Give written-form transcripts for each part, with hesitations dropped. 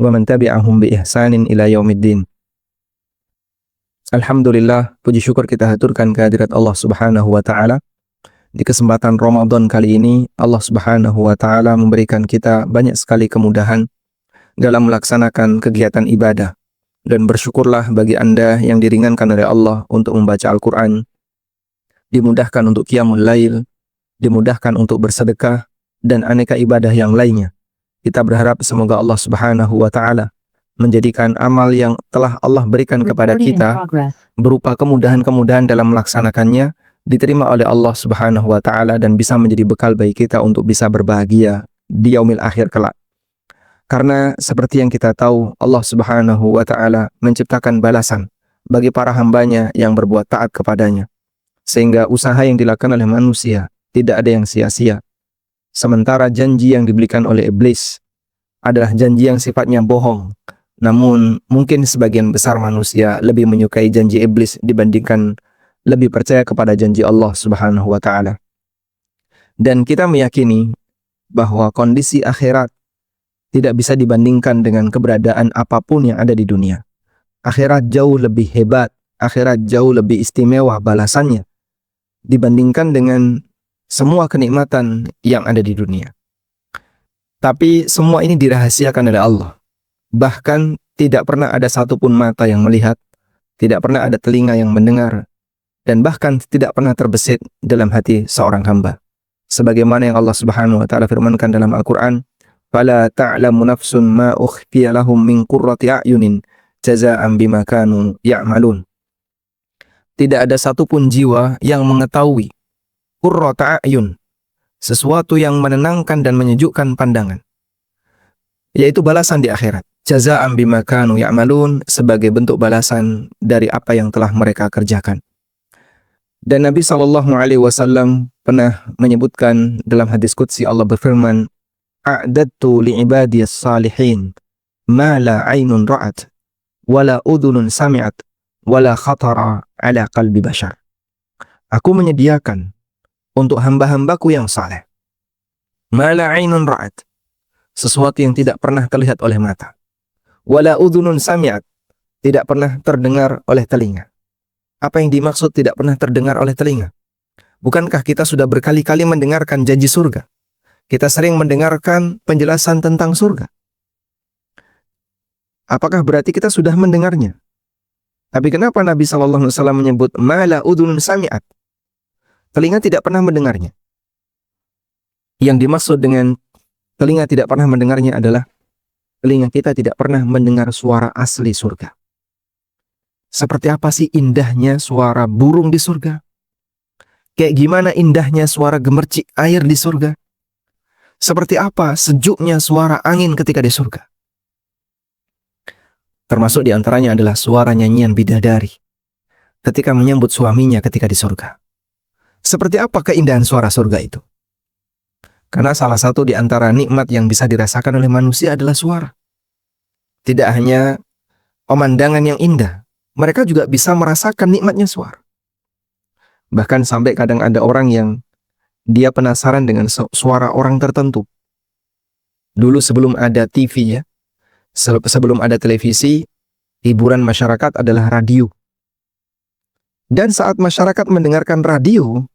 wa man tabi'ahum bi ihsanin ila yaumiddin. Alhamdulillah, puji syukur kita haturkan kehadirat Allah Subhanahu wa taala. Di kesempatan Ramadan kali ini, Allah Subhanahu wa taala memberikan kita banyak sekali kemudahan dalam melaksanakan kegiatan ibadah. Dan bersyukurlah bagi Anda yang diringankan oleh Allah untuk membaca Al-Quran, dimudahkan untuk qiyamul lail, dimudahkan untuk bersedekah, dan aneka ibadah yang lainnya. Kita berharap semoga Allah Subhanahu wa taala menjadikan amal yang telah Allah berikan kepada kita berupa kemudahan-kemudahan dalam melaksanakannya diterima oleh Allah Subhanahu wa taala dan bisa menjadi bekal bagi kita untuk bisa berbahagia di yaumil akhir kelak. Karena seperti yang kita tahu, Allah Subhanahu wa taala menciptakan balasan bagi para hambanya yang berbuat taat kepadanya. Sehingga usaha yang dilakukan oleh manusia tidak ada yang sia-sia. Sementara janji yang diberikan oleh iblis adalah janji yang sifatnya bohong. Namun mungkin sebagian besar manusia lebih menyukai janji iblis dibandingkan lebih percaya kepada janji Allah Subhanahu wa taala. Dan kita meyakini bahwa kondisi akhirat tidak bisa dibandingkan dengan keberadaan apapun yang ada di dunia. Akhirat jauh lebih hebat, akhirat jauh lebih istimewa balasannya dibandingkan dengan semua kenikmatan yang ada di dunia. Tapi semua ini dirahasiakan oleh Allah. Bahkan tidak pernah ada satupun mata yang melihat, tidak pernah ada telinga yang mendengar, dan bahkan tidak pernah terbesit dalam hati seorang hamba. Sebagaimana yang Allah Subhanahu wa taala firmankan dalam Al-Qur'an, "Fala ta'lamu nafsun ma ukhfiya lahum min qurrati a'yunin jazaa'an bima kanu ya'malun." Tidak ada satupun jiwa yang mengetahui qurrata a'yun, sesuatu yang menenangkan dan menyejukkan pandangan, yaitu balasan di akhirat. Jazaa'an bima kanu ya'malun, sebagai bentuk balasan dari apa yang telah mereka kerjakan. Dan Nabi SAW pernah menyebutkan dalam hadis qudsi, Allah berfirman, "A'dadtu li'ibadiyas salihin ma la 'ainun ra'at wala udhunun sami'at wala khatara ala qalbi bashar." Aku menyediakan untuk hamba-hambaku yang saleh ma la 'ainun ra'at, sesuatu yang tidak pernah terlihat oleh mata, wala udhunun sami'at, tidak pernah terdengar oleh telinga. Apa yang dimaksud tidak pernah terdengar oleh telinga? Bukankah kita sudah berkali-kali mendengarkan janji surga? Kita sering mendengarkan penjelasan tentang surga. Apakah berarti kita sudah mendengarnya? Tapi kenapa Nabi SAW menyebut mala udhunun sami'at? Telinga tidak pernah mendengarnya. Yang dimaksud dengan telinga tidak pernah mendengarnya adalah telinga kita tidak pernah mendengar suara asli surga. Seperti apa sih indahnya suara burung di surga? Kayak gimana indahnya suara gemercik air di surga? Seperti apa sejuknya suara angin ketika di surga? Termasuk diantaranya adalah suara nyanyian bidadari ketika menyambut suaminya ketika di surga. Seperti apa keindahan suara surga itu? Karena salah satu di antara nikmat yang bisa dirasakan oleh manusia adalah suara. Tidak hanya pemandangan yang indah, mereka juga bisa merasakan nikmatnya suara. Bahkan sampai kadang ada orang yang dia penasaran dengan suara orang tertentu. Dulu sebelum ada TV ya, sebelum ada televisi, hiburan masyarakat adalah radio. Dan saat masyarakat mendengarkan radio,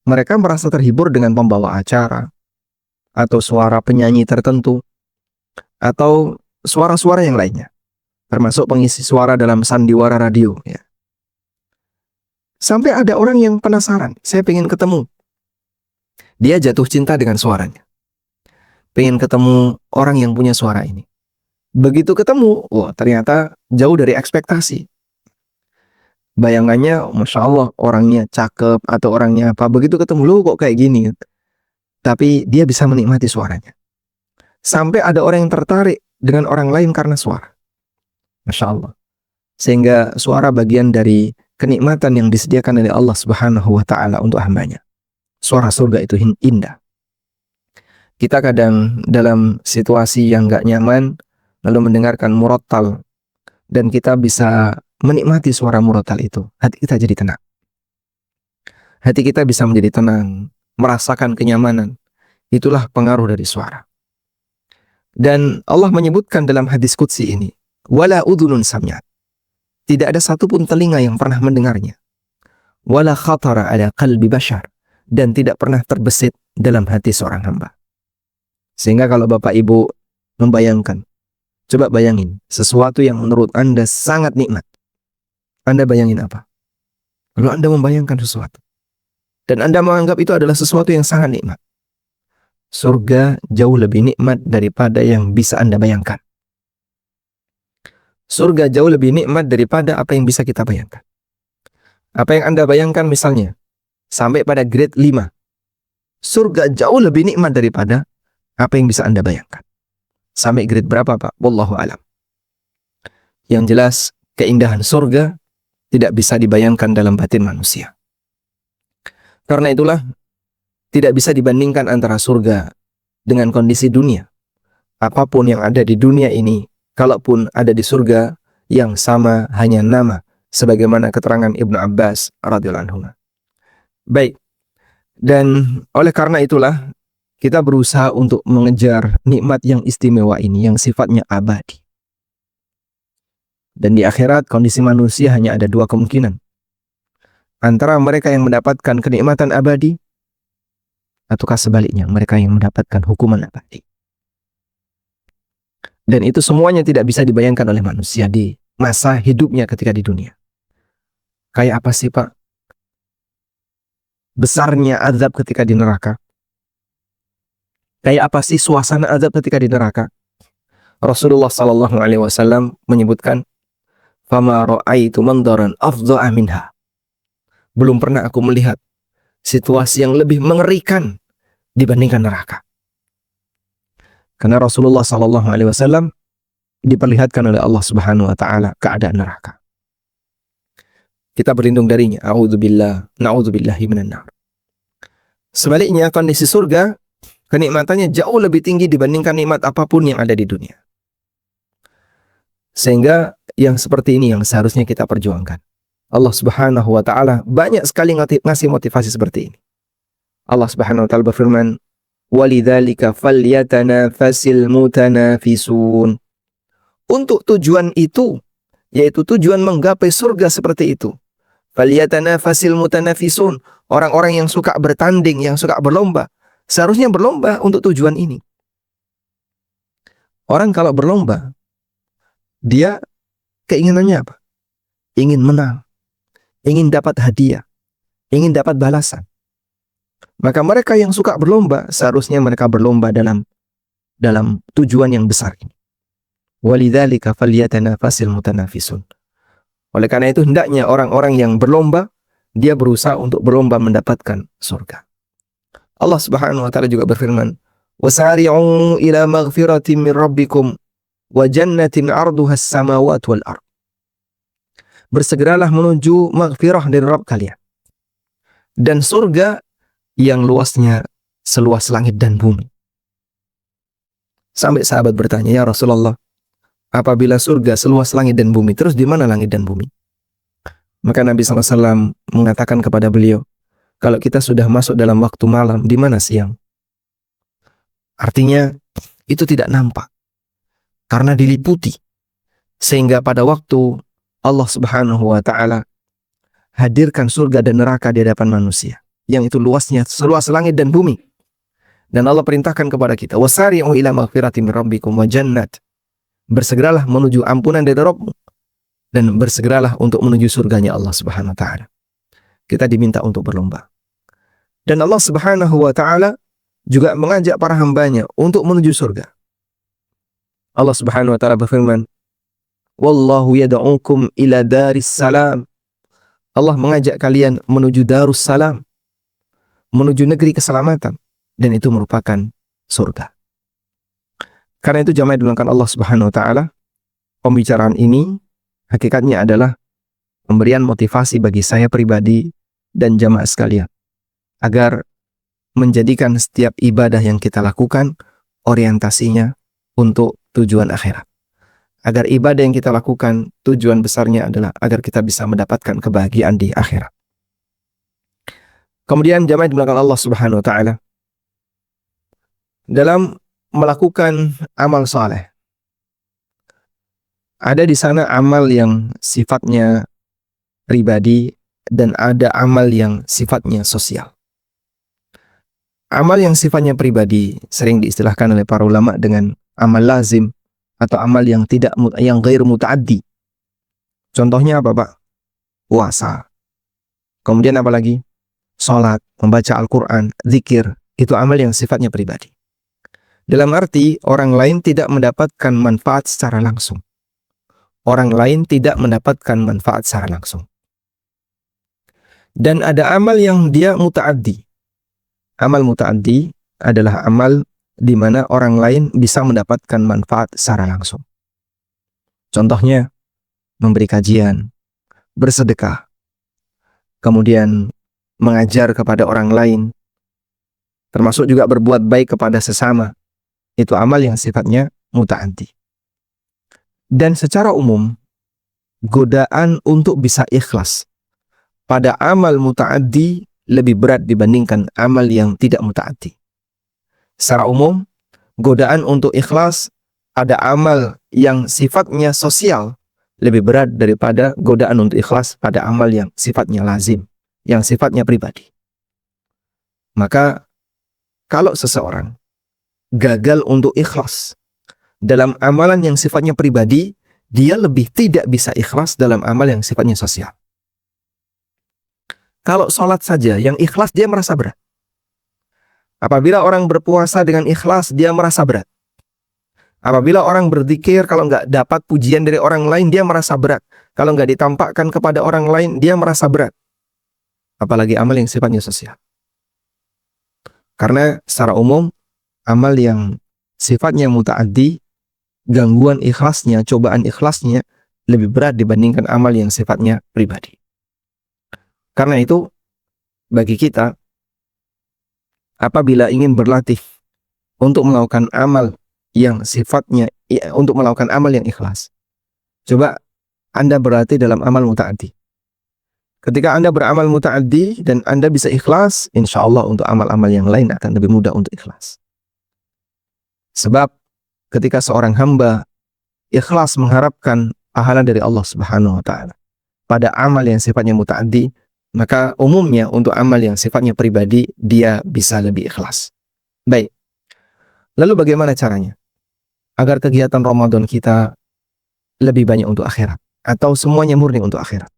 mereka merasa terhibur dengan pembawa acara, atau suara penyanyi tertentu, atau suara-suara yang lainnya, termasuk pengisi suara dalam sandiwara radio ya. Sampai ada orang yang penasaran, saya pengen ketemu. Dia jatuh cinta dengan suaranya. Pengen ketemu orang yang punya suara ini. Begitu ketemu, wah ternyata jauh dari ekspektasi. Bayangannya, Masya Allah, orangnya cakep atau orangnya apa. Begitu ketemu, lu kok kayak gini. Tapi dia bisa menikmati suaranya. Sampai ada orang yang tertarik dengan orang lain karena suara. Masya Allah. Sehingga suara bagian dari kenikmatan yang disediakan oleh Allah Subhanahu wa taala untuk hambanya. Suara surga itu indah. Kita kadang dalam situasi yang gak nyaman, lalu mendengarkan murattal, dan kita bisa menikmati suara murattal itu. Hati kita jadi tenang. Hati kita bisa menjadi tenang, merasakan kenyamanan. Itulah pengaruh dari suara. Dan Allah menyebutkan dalam hadis qudsi ini, wala udhunun sami'at. Tidak ada satupun telinga yang pernah mendengarnya. Wala khatara ala qalbi bashar. Dan tidak pernah terbesit dalam hati seorang hamba. Sehingga kalau Bapak Ibu membayangkan, coba bayangin sesuatu yang menurut Anda sangat nikmat. Anda bayangin apa? Kalau Anda membayangkan sesuatu dan Anda menganggap itu adalah sesuatu yang sangat nikmat, surga jauh lebih nikmat daripada yang bisa Anda bayangkan. Surga jauh lebih nikmat daripada apa yang bisa kita bayangkan. Apa yang Anda bayangkan misalnya, sampai pada grade 5. Surga jauh lebih nikmat daripada apa yang bisa Anda bayangkan. Sampai grade berapa, Pak? Wallahu alam. Yang jelas, keindahan surga tidak bisa dibayangkan dalam batin manusia. Karena itulah, tidak bisa dibandingkan antara surga dengan kondisi dunia. Apapun yang ada di dunia ini, kalaupun ada di surga, yang sama hanya nama, sebagaimana keterangan Ibnu Abbas radhiyallahu anhu. Baik, dan oleh karena itulah kita berusaha untuk mengejar nikmat yang istimewa ini, yang sifatnya abadi. Dan di akhirat kondisi manusia hanya ada dua kemungkinan. Antara mereka yang mendapatkan kenikmatan abadi, ataukah sebaliknya mereka yang mendapatkan hukuman abadi. Dan itu semuanya tidak bisa dibayangkan oleh manusia di masa hidupnya ketika di dunia. Kayak apa sih, Pak? Besarnya azab ketika di neraka. Kayak apa sih suasana azab ketika di neraka? Rasulullah sallallahu alaihi wasallam menyebutkan, "Fama ra'aitu mandaran afdha'a minha." Belum pernah aku melihat situasi yang lebih mengerikan dibandingkan neraka. Karena Rasulullah sallallahu alaihi wasallam diperlihatkan oleh Allah Subhanahu wa taala keadaan neraka. Kita berlindung darinya. A'udzubillah, na'udzubillahi minan nar. Sebaliknya kondisi surga, kenikmatannya jauh lebih tinggi dibandingkan nikmat apapun yang ada di dunia. Sehingga yang seperti ini yang seharusnya kita perjuangkan. Allah Subhanahu wa taala banyak sekali ngasih motivasi seperti ini. Allah Subhanahu wa taala berfirman, "Walidzalika falyatanafasil mutanafisun." Untuk tujuan itu, yaitu tujuan menggapai surga seperti itu, falyatanafasil mutanafisun, orang-orang yang suka bertanding, yang suka berlomba, seharusnya berlomba untuk tujuan ini. Orang kalau berlomba, dia keinginannya apa? Ingin menang, ingin dapat hadiah, ingin dapat balasan. Maka mereka yang suka berlomba, seharusnya mereka berlomba dalam tujuan yang besar ini. Walidzalika falyatanafasil mutanafisun. Oleh karena itu hendaknya orang-orang yang berlomba, dia berusaha untuk berlomba mendapatkan surga. Allah Subhanahu wa taala juga berfirman, "Wasari'u ila maghfiratin min rabbikum wa jannatin 'arduha as-samawati wal ard." Bersegeralah menuju maghfirah dari Rabb kalian dan surga yang luasnya seluas langit dan bumi. Sampai sahabat bertanya, "Ya Rasulullah, apabila surga seluas langit dan bumi, terus di mana langit dan bumi?" Maka Nabi SAW mengatakan kepada beliau, kalau kita sudah masuk dalam waktu malam, di mana siang? Artinya, itu tidak nampak. Karena diliputi. Sehingga pada waktu Allah Subhanahu wa ta'ala hadirkan surga dan neraka di hadapan manusia, yang itu luasnya seluas langit dan bumi. Dan Allah perintahkan kepada kita, "Wasari'u ila maghfiratin min rabbikum wa jannat." Bersegeralah menuju ampunan dari Rabbmu dan bersegeralah untuk menuju surganya Allah Subhanahu wa taala. Kita diminta untuk berlomba. Dan Allah Subhanahu wa taala juga mengajak para hambanya untuk menuju surga. Allah Subhanahu wa taala berfirman, "Wallahu yad'ukum ila daris salam." Allah mengajak kalian menuju darus salam, menuju negeri keselamatan, dan itu merupakan surga. Karena itu jamaah dimulakan Allah Subhanahu wa taala, pembicaraan ini hakikatnya adalah pemberian motivasi bagi saya pribadi dan jamaah sekalian agar menjadikan setiap ibadah yang kita lakukan orientasinya untuk tujuan akhirat. Agar ibadah yang kita lakukan tujuan besarnya adalah agar kita bisa mendapatkan kebahagiaan di akhirat. Kemudian jamaah dimulakan Allah Subhanahu wa taala, dalam melakukan amal saleh, ada di sana amal yang sifatnya pribadi dan ada amal yang sifatnya sosial. Amal yang sifatnya pribadi sering diistilahkan oleh para ulama dengan amal lazim atau amal yang ghair mutaaddi. Contohnya apa, Pak? Puasa. Kemudian apa lagi? Salat, membaca Al-Qur'an, zikir, itu amal yang sifatnya pribadi. Dalam arti orang lain tidak mendapatkan manfaat secara langsung. Orang lain tidak mendapatkan manfaat secara langsung. Dan ada amal yang dia mutaaddi. Amal mutaaddi adalah amal di mana orang lain bisa mendapatkan manfaat secara langsung. Contohnya, memberi kajian, bersedekah, kemudian mengajar kepada orang lain, termasuk juga berbuat baik kepada sesama. Itu amal yang sifatnya mutaaddi. Dan secara umum, godaan untuk bisa ikhlas pada amal mutaaddi lebih berat dibandingkan amal yang tidak mutaaddi. Secara umum, godaan untuk ikhlas pada amal yang sifatnya sosial lebih berat daripada godaan untuk ikhlas pada amal yang sifatnya lazim, yang sifatnya pribadi. Maka, kalau seseorang gagal untuk ikhlas dalam amalan yang sifatnya pribadi, dia lebih tidak bisa ikhlas dalam amal yang sifatnya sosial. Kalau sholat saja yang ikhlas dia merasa berat. Apabila orang berpuasa dengan ikhlas dia merasa berat. Apabila orang berzikir kalau nggak dapat pujian dari orang lain dia merasa berat. Kalau nggak ditampakkan kepada orang lain dia merasa berat. Apalagi amal yang sifatnya sosial. Karena secara umum amal yang sifatnya mutaaddi, gangguan ikhlasnya, cobaan ikhlasnya lebih berat dibandingkan amal yang sifatnya pribadi. Karena itu, bagi kita, apabila ingin berlatih untuk melakukan amal yang sifatnya, untuk melakukan amal yang ikhlas, coba Anda berlatih dalam amal mutaaddi. Ketika Anda beramal mutaaddi dan Anda bisa ikhlas, insya Allah untuk amal-amal yang lain akan lebih mudah untuk ikhlas. Sebab ketika seorang hamba ikhlas mengharapkan pahala dari Allah Subhanahu wa Ta'ala pada amal yang sifatnya mutaaddi, maka umumnya untuk amal yang sifatnya pribadi dia bisa lebih ikhlas. Baik. Lalu bagaimana caranya agar kegiatan Ramadan kita lebih banyak untuk akhirat atau semuanya murni untuk akhirat?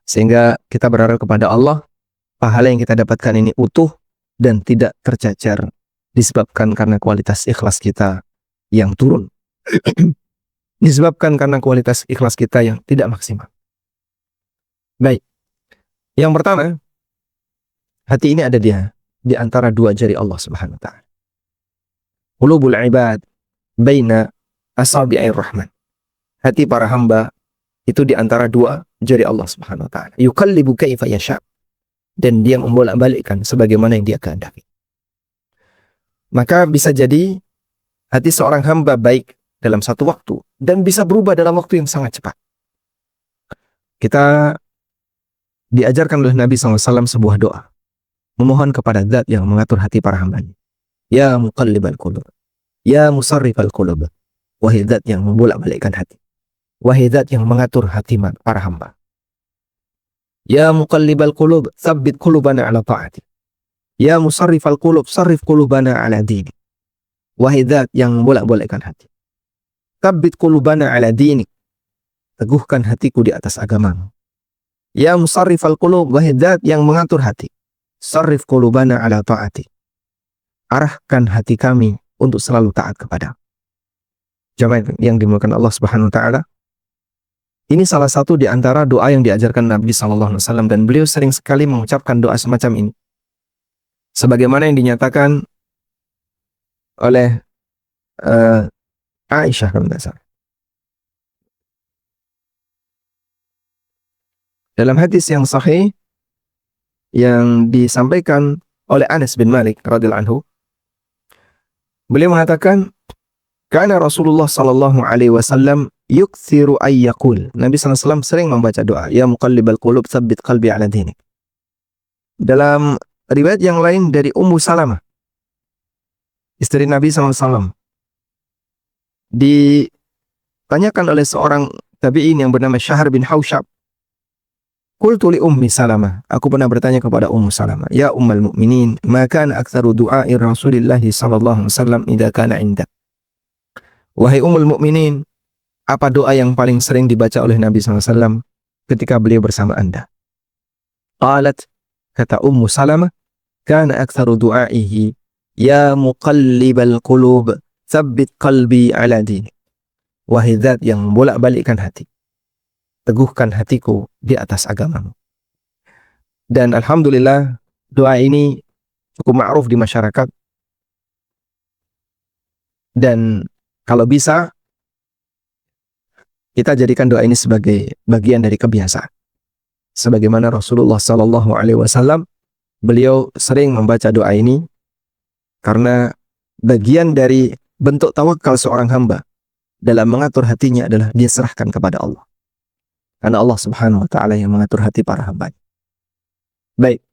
Sehingga kita berharap kepada Allah pahala yang kita dapatkan ini utuh dan tidak tercacar disebabkan karena kualitas ikhlas kita yang turun. Disebabkan karena kualitas ikhlas kita yang tidak maksimal. Baik. Yang pertama, hati ini ada di antara dua jari Allah Subhanahu wa Ta'ala. Qulubul ibad baina asabi'ir rahman. Hati para hamba itu di antara dua jari Allah Subhanahu wa Ta'ala. Yuqallibu kaifa yasha. Dan dia membolak-balikkan sebagaimana yang dia kehendaki. Maka bisa jadi hati seorang hamba baik dalam satu waktu dan bisa berubah dalam waktu yang sangat cepat. Kita diajarkan oleh Nabi SAW sebuah doa. Memohon kepada Zat yang mengatur hati para hambanya. Ya muqallibal qulub. Ya musarrifal qulub. Wahai Zat yang membolak-balikkan hati. Wahai Zat yang mengatur hati para hamba. Ya muqallibal qulub. Tsabbit qulubana ala ta'ati. Ya musarrifal qulub. Sarrif qulubana ala dini. Wahai Zat yang membolak-balikkan hati. Tsabbit qulubana ala dini. Teguhkan hatiku di atas agamamu. Ya musarrifal qulub, wahai Zat yang mengatur hati. Sarrif qulubana ala ta'ati. Arahkan hati kami untuk selalu taat kepada. Jamaah yang dimuliakan Allah Subhanahu wa Ta'ala. Ini salah satu di antara doa yang diajarkan Nabi SAW dan beliau sering sekali mengucapkan doa semacam ini. Sebagaimana yang dinyatakan oleh Aisyah radhiyallahu. Dalam hadis yang sahih yang disampaikan oleh Anas bin Malik radhiyallahu anhu, beliau mengatakan, "Kana Rasulullah sallallahu alaihi wasallam yukthiru ay yaqul." Nabi sallallahu alaihi wasallam sering membaca doa, "Ya muqallibal qulub, tsabbit qalbi ala dinik." Dalam riwayat yang lain dari Ummu Salamah, istri Nabi SAW, ditanyakan oleh seorang tabi'in yang bernama Syahr bin Hausyab. Qultu li Ummi Salamah, aku pernah bertanya kepada Ummu Salamah, ya Ummul Mukminin, ma kana aktsaru du'a'i Rasulillah sallallahu alaihi wasallam idza kana 'indak. Wahai Ummul Mukminin, apa doa yang paling sering dibaca oleh Nabi SAW ketika beliau bersama Anda? Qalat, kata Ummu Salamah, kana aktsaru du'a'ihi, ya muqallibal qulub, tsabbit qalbi ala dinik. Wahai zat yang bolak-balikkan hati, teguhkan hatiku di atas agamamu. Dan alhamdulillah, doa ini cukup ma'ruf di masyarakat. Dan kalau bisa, kita jadikan doa ini sebagai bagian dari kebiasaan. Sebagaimana Rasulullah SAW, beliau sering membaca doa ini karena bagian dari bentuk tawakal seorang hamba dalam mengatur hatinya adalah dia serahkan kepada Allah. Karena Allah Subhanahu wa Ta'ala yang mengatur hati para hamba. Baik.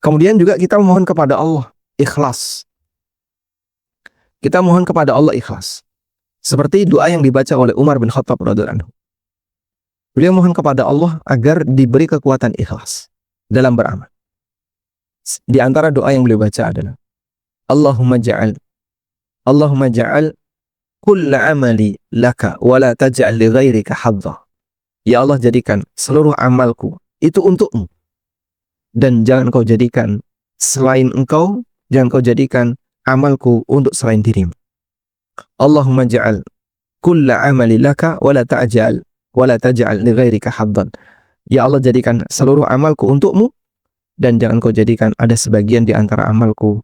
Kemudian juga kita memohon kepada Allah ikhlas. Kita mohon kepada Allah ikhlas. Seperti doa yang dibaca oleh Umar bin Khattab radhiyallahu anhu. Beliau mohon kepada Allah agar diberi kekuatan ikhlas dalam beramal. Di antara doa yang beliau baca adalah Allahumma ja'al kulla amali laka wa la taj'al li ghairika hadza. Ya Allah, jadikan seluruh amalku itu untukmu. Dan jangan kau jadikan selain engkau, jangan kau jadikan amalku untuk selain dirimu. Allahumma ja'al kulla amali laka wa la taj'al li ghairika haddan. Ya Allah, jadikan seluruh amalku untukmu dan jangan kau jadikan ada sebagian di antara amalku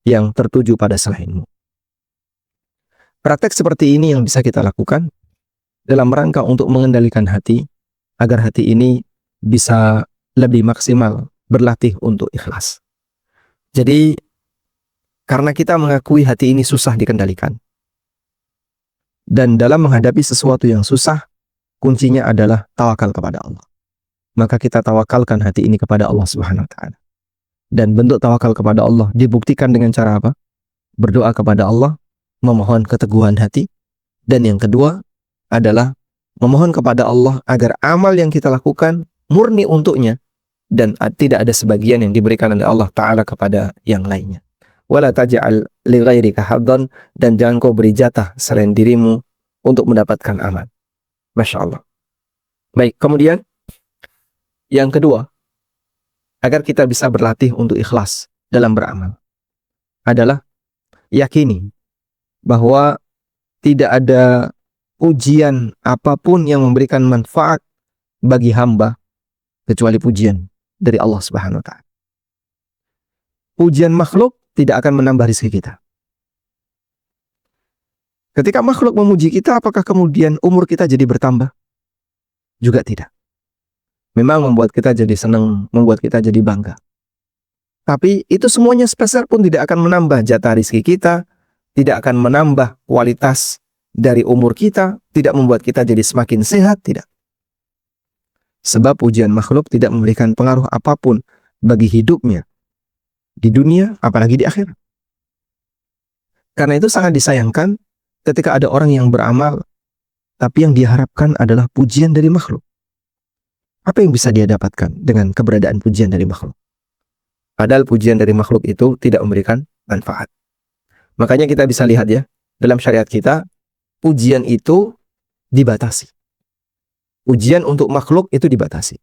yang tertuju pada selainmu. Praktek seperti ini yang bisa kita lakukan dalam rangka untuk mengendalikan hati, agar hati ini bisa lebih maksimal berlatih untuk ikhlas. Jadi, karena kita mengakui hati ini susah dikendalikan, dan dalam menghadapi sesuatu yang susah, kuncinya adalah tawakal kepada Allah. Maka kita tawakalkan hati ini kepada Allah Subhanahu wa Ta'ala. Dan bentuk tawakal kepada Allah dibuktikan dengan cara apa? Berdoa kepada Allah, memohon keteguhan hati, dan yang kedua adalah memohon kepada Allah agar amal yang kita lakukan murni untuknya dan tidak ada sebagian yang diberikan oleh Allah Ta'ala kepada yang lainnya. Wala taj'al li ghairika haddan, dan jangan kau beri jatah selain dirimu untuk mendapatkan amal. Masya Allah. Baik, kemudian yang kedua, agar kita bisa berlatih untuk ikhlas dalam beramal, adalah yakini bahwa tidak ada ujian apapun yang memberikan manfaat bagi hamba kecuali pujian dari Allah Subhanahu wa Ta'ala. Pujian makhluk tidak akan menambah rezeki kita. Ketika makhluk memuji kita, apakah kemudian umur kita jadi bertambah? Juga tidak. Memang membuat kita jadi senang, membuat kita jadi bangga. Tapi itu semuanya sepeser pun tidak akan menambah jatah rezeki kita, tidak akan menambah kualitas dari umur kita, tidak membuat kita jadi semakin sehat, tidak. Sebab pujian makhluk tidak memberikan pengaruh apapun bagi hidupnya di dunia, apalagi di akhirat. Karena itu sangat disayangkan ketika ada orang yang beramal, tapi yang diharapkan adalah pujian dari makhluk. Apa yang bisa dia dapatkan dengan keberadaan pujian dari makhluk? Padahal pujian dari makhluk itu tidak memberikan manfaat. Makanya kita bisa lihat ya, dalam syariat kita, pujian itu dibatasi. Pujian untuk makhluk itu dibatasi.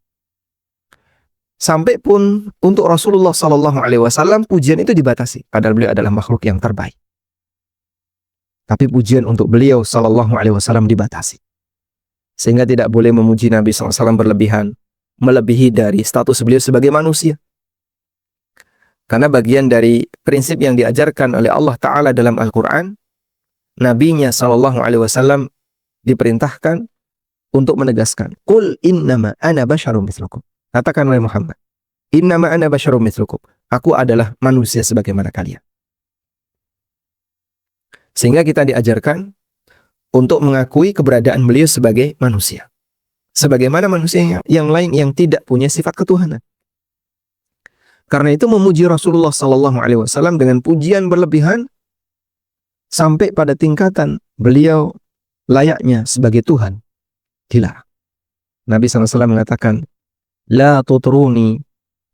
Sampai pun untuk Rasulullah SAW, pujian itu dibatasi. Padahal beliau adalah makhluk yang terbaik. Tapi pujian untuk beliau SAW dibatasi. Sehingga tidak boleh memuji Nabi SAW berlebihan, melebihi dari status beliau sebagai manusia. Karena bagian dari prinsip yang diajarkan oleh Allah Ta'ala dalam Al-Quran, Nabi-Nya SAW diperintahkan untuk menegaskan, Qul innama ana basyarum mithlukum. Katakan oleh Muhammad, innama ana basyarum mithlukum. Aku adalah manusia sebagaimana kalian. Sehingga kita diajarkan untuk mengakui keberadaan beliau sebagai manusia. Sebagaimana manusia yang lain yang tidak punya sifat ketuhanan. Karena itu memuji Rasulullah Sallallahu Alaihi Wasallam dengan pujian berlebihan sampai pada tingkatan beliau layaknya sebagai Tuhan dilarang. Nabi SAW mengatakan, La tutruni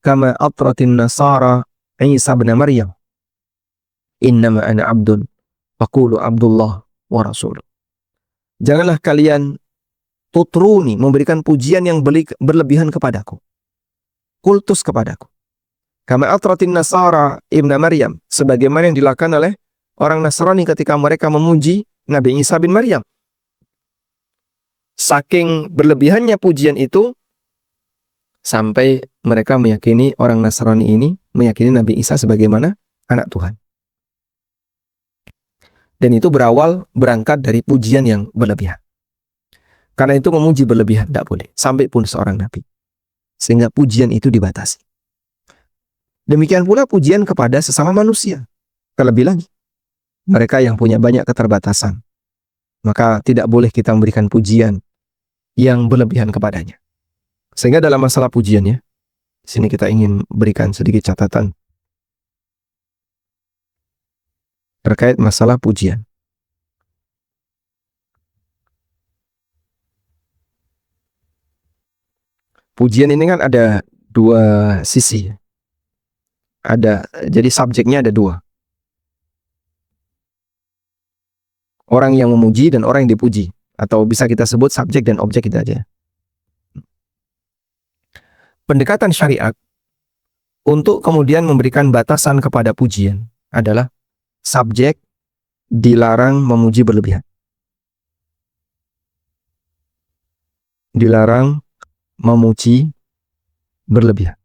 kama atratin nasara Isa bin Maryam. Innama ana abdun, faqulu Abdullah wa Rasul. Janganlah kalian tutruni, memberikan pujian yang berlebihan kepadaku, kultus kepadaku. Kama atratin nasara ibn Maryam, sebagaimana yang dilakukan oleh orang Nasrani ketika mereka memuji Nabi Isa bin Maryam. Saking berlebihannya pujian itu, sampai mereka meyakini, orang Nasrani ini meyakini Nabi Isa sebagaimana anak Tuhan. Dan itu berangkat dari pujian yang berlebihan. Karena itu memuji berlebihan tidak boleh, sampai pun seorang Nabi. Sehingga pujian itu dibatasi. Demikian pula pujian kepada sesama manusia. Terlebih lagi, mereka yang punya banyak keterbatasan, maka tidak boleh kita memberikan pujian yang berlebihan kepadanya. Sehingga dalam masalah pujiannya, sini kita ingin berikan sedikit catatan terkait masalah pujian. Pujian ini kan ada dua sisi. Jadi subjeknya ada dua. Orang yang memuji dan orang yang dipuji. Atau bisa kita sebut subjek dan objek itu aja. Pendekatan syariat untuk kemudian memberikan batasan kepada pujian adalah subjek dilarang memuji berlebihan. Dilarang memuji berlebihan.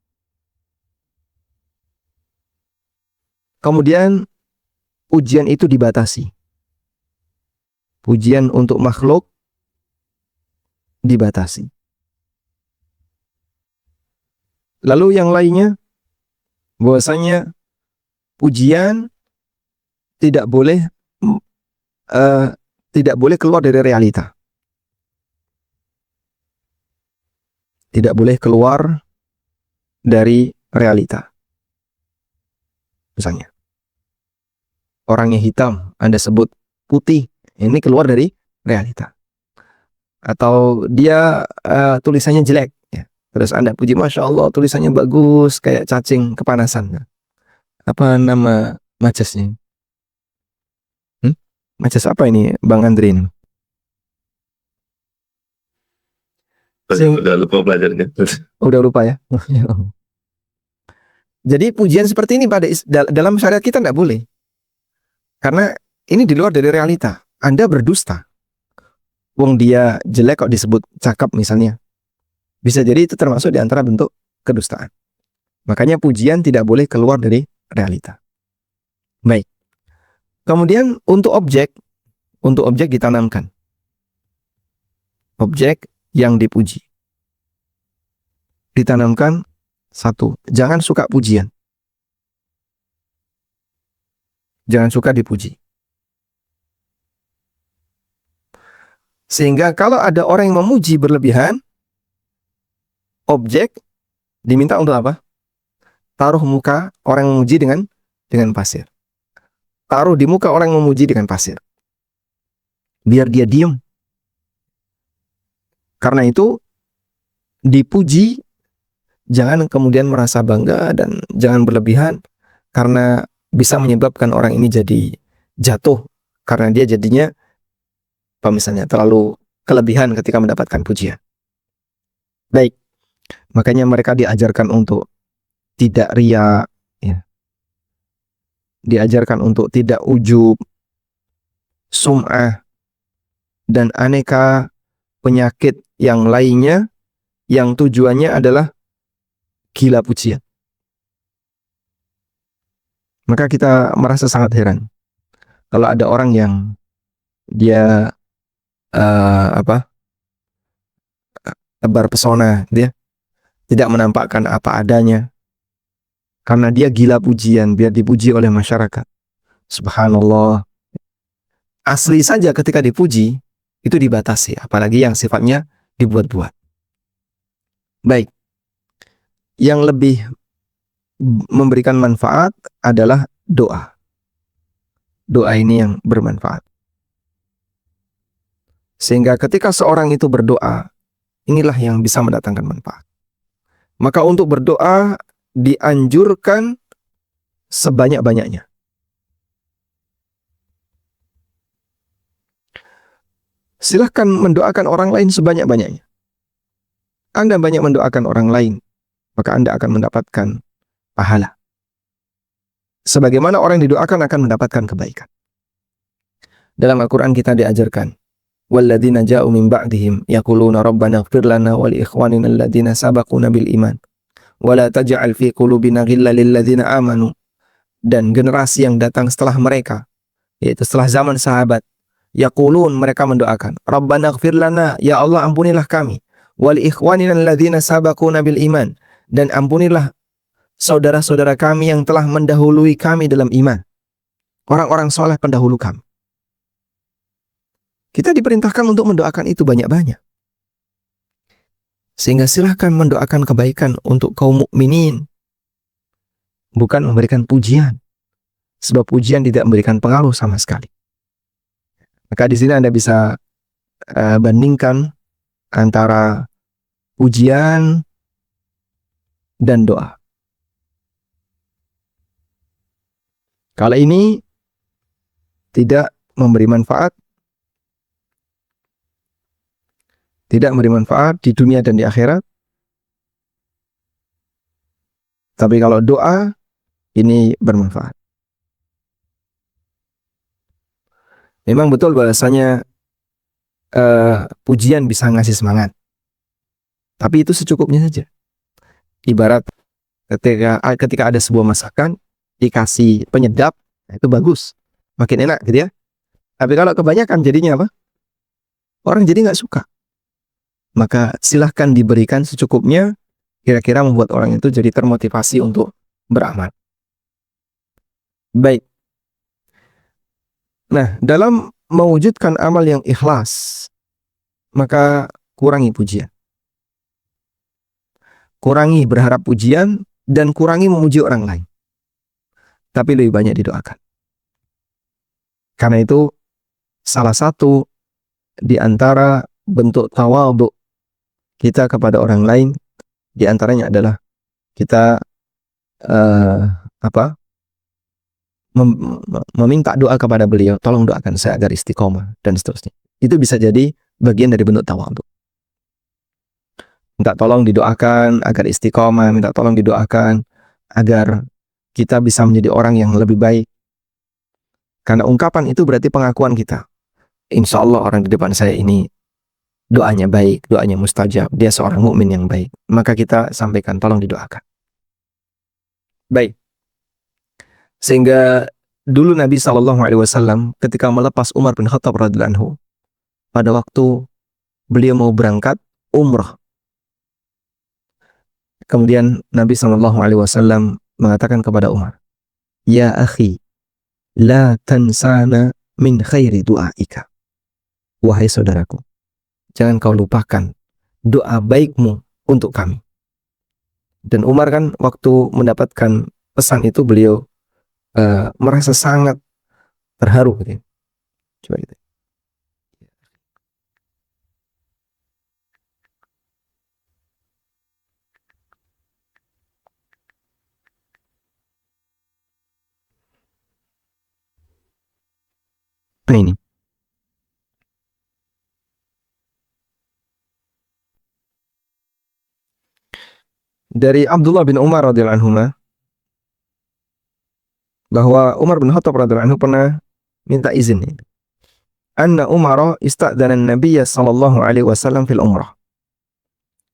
Kemudian pujian itu dibatasi. Pujian untuk makhluk dibatasi. Lalu yang lainnya, bahwasanya pujian tidak boleh keluar dari realita. Tidak boleh keluar dari realita. Misalnya, orangnya hitam, Anda sebut putih, ini keluar dari realita. Atau dia tulisannya jelek, ya. Terus Anda puji, Masya Allah, tulisannya bagus, kayak cacing kepanasan. Apa nama macesnya? Maces apa ini, Bang Andri ini? Udah lupa belajarnya. Udah lupa ya? Jadi pujian seperti ini dalam syariat kita tidak boleh. Karena ini di luar dari realita. Anda berdusta. Wong dia jelek kok disebut cakep misalnya. Bisa jadi itu termasuk di antara bentuk kedustaan. Makanya pujian tidak boleh keluar dari realita. Baik. Kemudian untuk objek ditanamkan. Objek yang dipuji. Ditanamkan satu, jangan suka pujian. Jangan suka dipuji. Sehingga kalau ada orang yang memuji berlebihan, objek diminta untuk apa? Taruh muka orang yang memuji dengan pasir. Taruh di muka orang yang memuji dengan pasir. Biar dia diam. Karena itu, dipuji, jangan kemudian merasa bangga dan jangan berlebihan, karena bisa menyebabkan orang ini jadi jatuh, karena dia jadinya misalnya terlalu kelebihan ketika mendapatkan pujian. Baik, makanya mereka diajarkan untuk tidak riya, ya. Diajarkan untuk tidak ujub, sum'ah, dan aneka penyakit yang lainnya yang tujuannya adalah gila pujian. Maka kita merasa sangat heran kalau ada orang yang dia tebar pesona, dia tidak menampakkan apa adanya karena dia gila pujian, biar dipuji oleh masyarakat. Subhanallah. Asli saja ketika dipuji itu dibatasi, apalagi yang sifatnya dibuat-buat. Baik. Yang lebih memberikan manfaat adalah doa. Doa ini yang bermanfaat. Sehingga ketika seorang itu berdoa, inilah yang bisa mendatangkan manfaat. Maka untuk berdoa dianjurkan sebanyak-banyaknya. Silahkan mendoakan orang lain sebanyak-banyaknya. Anda banyak mendoakan orang lain, maka Anda akan mendapatkan pahala. Sebagaimana orang yang didoakan akan mendapatkan kebaikan. Dalam Al-Quran kita diajarkan, وَالَّذِينَ جَاءُوا مِنْ بَعْدِهِمْ يَقُولُونَ رَبَّنَا اغْفِرْ لَنَا وَلِإِخْوَانِنَا الَّذِينَ سَبَقُونَا بِالْإِيمَانِ وَلَا تَجْعَلْ فِي قُلُوبِنَا غِلًّا لِلَّذِينَ آمَنُوا. Dan generasi yang datang setelah mereka, yaitu setelah zaman sahabat, yaqulun, mereka mendoakan, Rabbana ighfir lana, ya Allah ampunilah kami, wal ikhwanina alladzina sabaquna bil iman, dan ampunilah saudara-saudara kami yang telah mendahului kami dalam iman, orang-orang soleh pendahulu kami. Kita diperintahkan untuk mendoakan itu banyak-banyak. Sehingga silahkan mendoakan kebaikan untuk kaum mukminin, bukan memberikan pujian, sebab pujian tidak memberikan pengaruh sama sekali. Maka di sini Anda bisa bandingkan antara pujian dan doa. Kalau ini tidak memberi manfaat, di dunia dan di akhirat. Tapi kalau doa, ini bermanfaat. Memang betul bahasanya pujian bisa ngasih semangat. Tapi itu secukupnya saja. Ibarat ketika ada sebuah masakan, dikasih penyedap, itu bagus. Makin enak gitu ya. Tapi kalau kebanyakan jadinya apa? Orang jadi nggak suka. Maka silahkan diberikan secukupnya, kira-kira membuat orang itu jadi termotivasi untuk beramal. Baik. Nah, dalam mewujudkan amal yang ikhlas, maka kurangi pujian. Kurangi berharap pujian, dan kurangi memuji orang lain. Tapi lebih banyak didoakan. Karena itu, salah satu di antara bentuk tawadhu kita kepada orang lain, di antaranya adalah kita meminta doa kepada beliau, tolong doakan saya agar istiqomah, dan seterusnya. Itu bisa jadi bagian dari bentuk tawadhu. Minta tolong didoakan agar istiqomah, minta tolong didoakan agar kita bisa menjadi orang yang lebih baik. Karena ungkapan itu berarti pengakuan kita. Insya Allah orang di depan saya ini doanya baik, doanya mustajab, dia seorang mukmin yang baik. Maka kita sampaikan, tolong didoakan. Baik. Sehingga dulu Nabi SAW ketika melepas Umar bin Khattab radhiyallahu anhu, pada waktu beliau mau berangkat umrah, kemudian Nabi SAW mengatakan kepada Umar, Ya akhi, la tansana min khairi du'aika. Wahai saudaraku, jangan kau lupakan doa baikmu untuk kami. Dan Umar kan waktu mendapatkan pesan itu beliau merasa sangat terharu gitu. Coba gitu. Nah ini. Dari Abdullah bin Umar radhiyallahu anhu bahwa Umar bin Khattab radhiyallahu anhu pernah minta izin. Anna Umar ista'dana an-nabiy sallallahu alaihi wasallam fil umrah.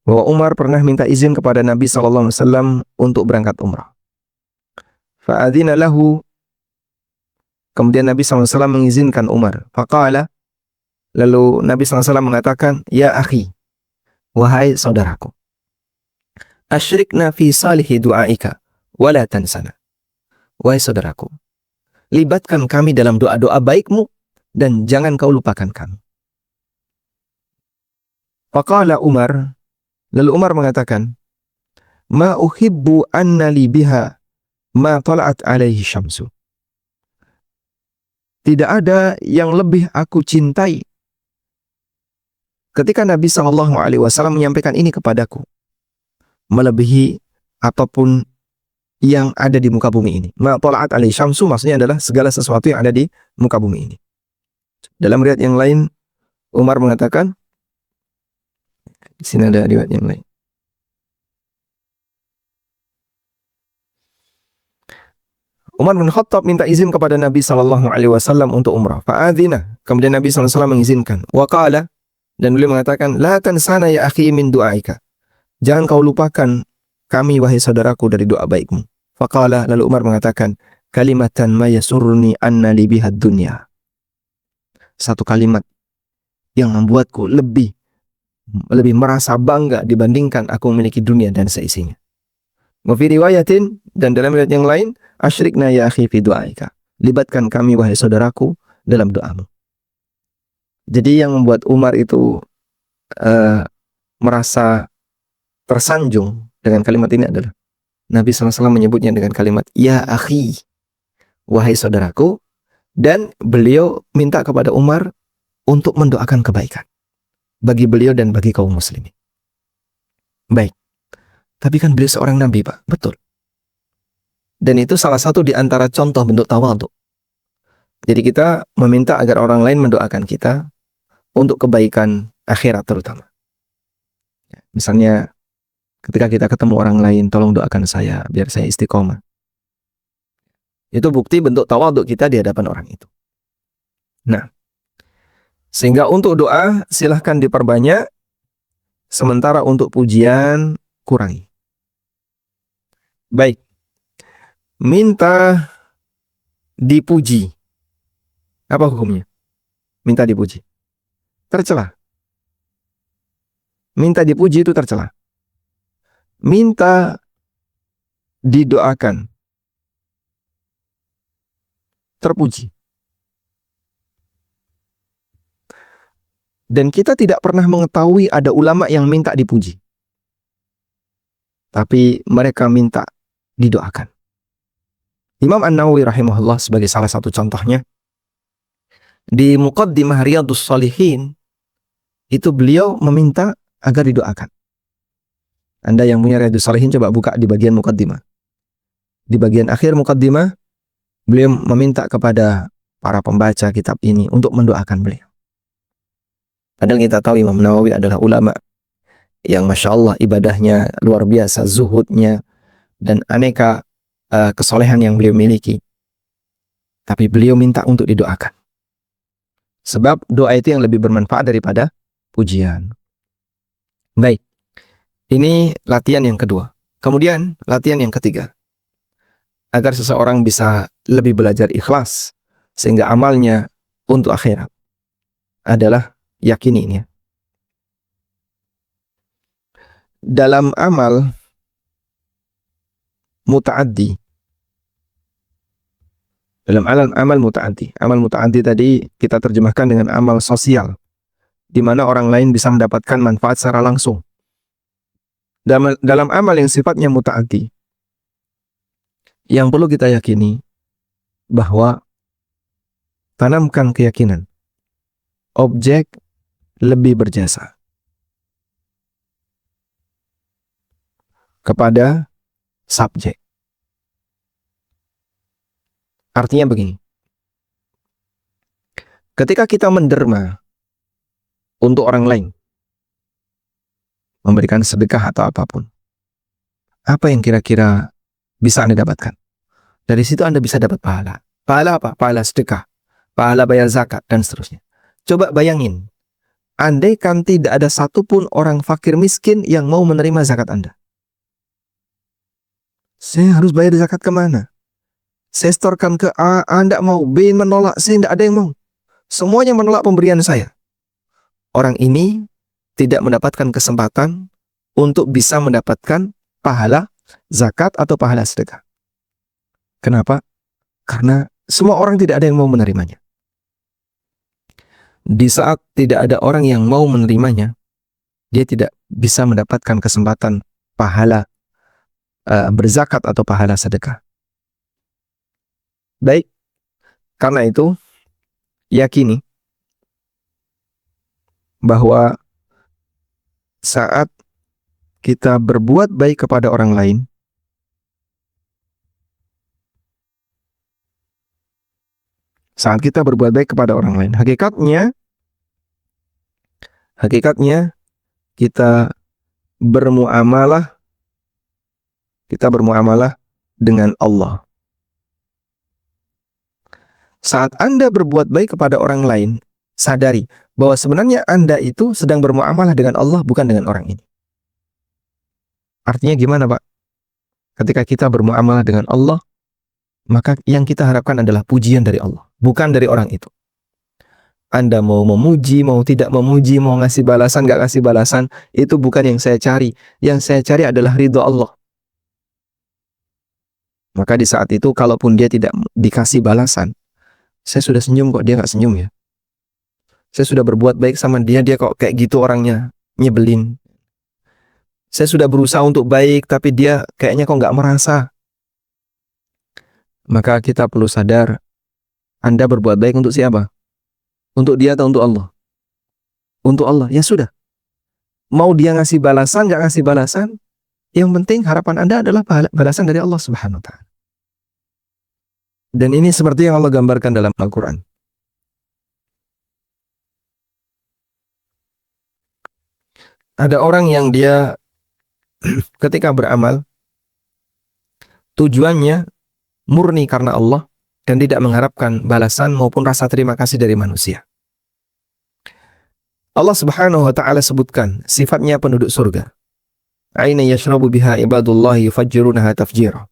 Bahwa Umar pernah minta izin kepada Nabi sallallahu alaihi wasallam untuk berangkat umrah. Fa'adzina lahu, kemudian Nabi sallallahu alaihi wasallam mengizinkan Umar. Faqala, lalu Nabi sallallahu alaihi wasallam mengatakan, Ya akhi, wahai saudaraku, asyrikna fi salihi du'aika wala tansana. Wahai saudaraku, libatkan kami dalam doa-doa baikmu dan jangan kau lupakan kami. Faqala Umar, lalu Umar mengatakan, ma uhibbu anna li biha ma tala'at alaihi syamsu. Tidak ada yang lebih aku cintai ketika Nabi Shallallahu Alaihi Wasallam menyampaikan ini kepadaku, melebihi apapun yang ada di muka bumi ini. Ma tala'at alaihi syamsu maksudnya adalah segala sesuatu yang ada di muka bumi ini. Dalam riwayat yang lain, Umar mengatakan, di sini ada riwayat yang lain. Umar bin Khattab minta izin kepada Nabi Shallallahu Alaihi Wasallam untuk umrah. Fa'adzina. Kemudian Nabi SAW mengizinkan. Waqala, dan beliau mengatakan, la tansana ya akhi min du'aika. Jangan kau lupakan kami wahai saudaraku dari doa baikmu. Faqala, lalu Umar mengatakan, kalimatan ma yasurni anna li bihad dunya. Satu kalimat yang membuatku lebih merasa bangga dibandingkan aku memiliki dunia dan seisinya. Wa fi riwayatin, dan dalam riwayat yang lain, asyrikna ya akhi fi du'aika. Libatkan kami wahai saudaraku dalam doamu. Jadi yang membuat Umar itu merasa tersanjung dengan kalimat ini adalah Nabi SAW menyebutnya dengan kalimat ya akhi, wahai saudaraku, dan beliau minta kepada Umar untuk mendoakan kebaikan bagi beliau dan bagi kaum muslimin. Baik. Tapi kan beliau seorang nabi, Pak. Betul. Dan itu salah satu di antara contoh bentuk tawadhu. Jadi kita meminta agar orang lain mendoakan kita untuk kebaikan akhirat terutama. Misalnya ketika kita ketemu orang lain, tolong doakan saya biar saya istiqomah. Itu bukti bentuk tawadhu kita di hadapan orang itu. Nah, sehingga untuk doa silahkan diperbanyak, sementara untuk pujian kurangi. Baik, minta dipuji. Apa hukumnya? Minta dipuji. Tercela. Minta dipuji itu tercela. Minta didoakan, terpuji. Dan kita tidak pernah mengetahui ada ulama yang minta dipuji. Tapi mereka minta didoakan. Imam An-Nawawi rahimahullah sebagai salah satu contohnya, di Muqaddimah Riyadhus Shalihin itu beliau meminta agar didoakan. Anda yang punya Riyadhus Shalihin coba buka di bagian Muqaddimah. Di bagian akhir Muqaddimah, beliau meminta kepada para pembaca kitab ini untuk mendoakan beliau. Padahal kita tahu Imam Nawawi adalah ulama yang Masya Allah ibadahnya luar biasa, zuhudnya, dan aneka kesolehan yang beliau miliki. Tapi beliau minta untuk didoakan. Sebab doa itu yang lebih bermanfaat daripada pujian. Baik, ini latihan yang kedua. Kemudian latihan yang ketiga. Agar seseorang bisa lebih belajar ikhlas, sehingga amalnya untuk akhirat adalah yakini ini. Dalam amal muta'addi, dalam amal muta'addi tadi kita terjemahkan dengan amal sosial, di mana orang lain bisa mendapatkan manfaat secara langsung. Dalam amal yang sifatnya muta'addi, yang perlu kita yakini bahwa tanamkan keyakinan objek lebih berjasa kepada subjek. Artinya begini, ketika kita menderma untuk orang lain, memberikan sedekah atau apapun, apa yang kira-kira bisa Anda dapatkan? Dari situ Anda bisa dapat pahala. Pahala apa? Pahala sedekah, pahala bayar zakat, dan seterusnya. Coba bayangin, andai kan tidak ada satupun orang fakir miskin yang mau menerima zakat Anda. Saya harus bayar zakat kemana? Saya setorkan ke A, Anda mau, B menolak, saya tidak ada yang mau. Semuanya menolak pemberian saya. Orang ini tidak mendapatkan kesempatan untuk bisa mendapatkan pahala zakat atau pahala sedekah. Kenapa? Karena semua orang tidak ada yang mau menerimanya. Di saat tidak ada orang yang mau menerimanya, dia tidak bisa mendapatkan kesempatan pahala berzakat atau pahala sedekah. Baik, karena itu yakini bahwa saat kita berbuat baik kepada orang lain, saat kita berbuat baik kepada orang lain, hakikatnya kita bermuamalah dengan Allah. Saat Anda berbuat baik kepada orang lain, sadari bahwa sebenarnya Anda itu sedang bermuamalah dengan Allah, bukan dengan orang ini. Artinya gimana, Pak? Ketika kita bermuamalah dengan Allah, maka yang kita harapkan adalah pujian dari Allah, bukan dari orang itu. Anda mau memuji, mau tidak memuji, mau ngasih balasan, gak ngasih balasan, itu bukan yang saya cari. Yang saya cari adalah ridho Allah. Maka di saat itu, kalaupun dia tidak dikasih balasan, saya sudah senyum kok, dia gak senyum ya. Saya sudah berbuat baik sama dia, dia kok kayak gitu orangnya, nyebelin. Saya sudah berusaha untuk baik, tapi dia kayaknya kok gak merasa. Maka kita perlu sadar, Anda berbuat baik untuk siapa? Untuk dia atau untuk Allah? Untuk Allah, ya sudah. Mau dia ngasih balasan, gak ngasih balasan, yang penting harapan Anda adalah balasan dari Allah Subhanahu wa Ta'ala. Dan ini seperti yang Allah gambarkan dalam Al-Quran. Ada orang yang dia ketika beramal, tujuannya murni karena Allah dan tidak mengharapkan balasan maupun rasa terima kasih dari manusia. Allah Subhanahu wa Ta'ala sebutkan sifatnya penduduk surga. Aina yashrabu biha ibadullahi yufajjirunaha tafjira.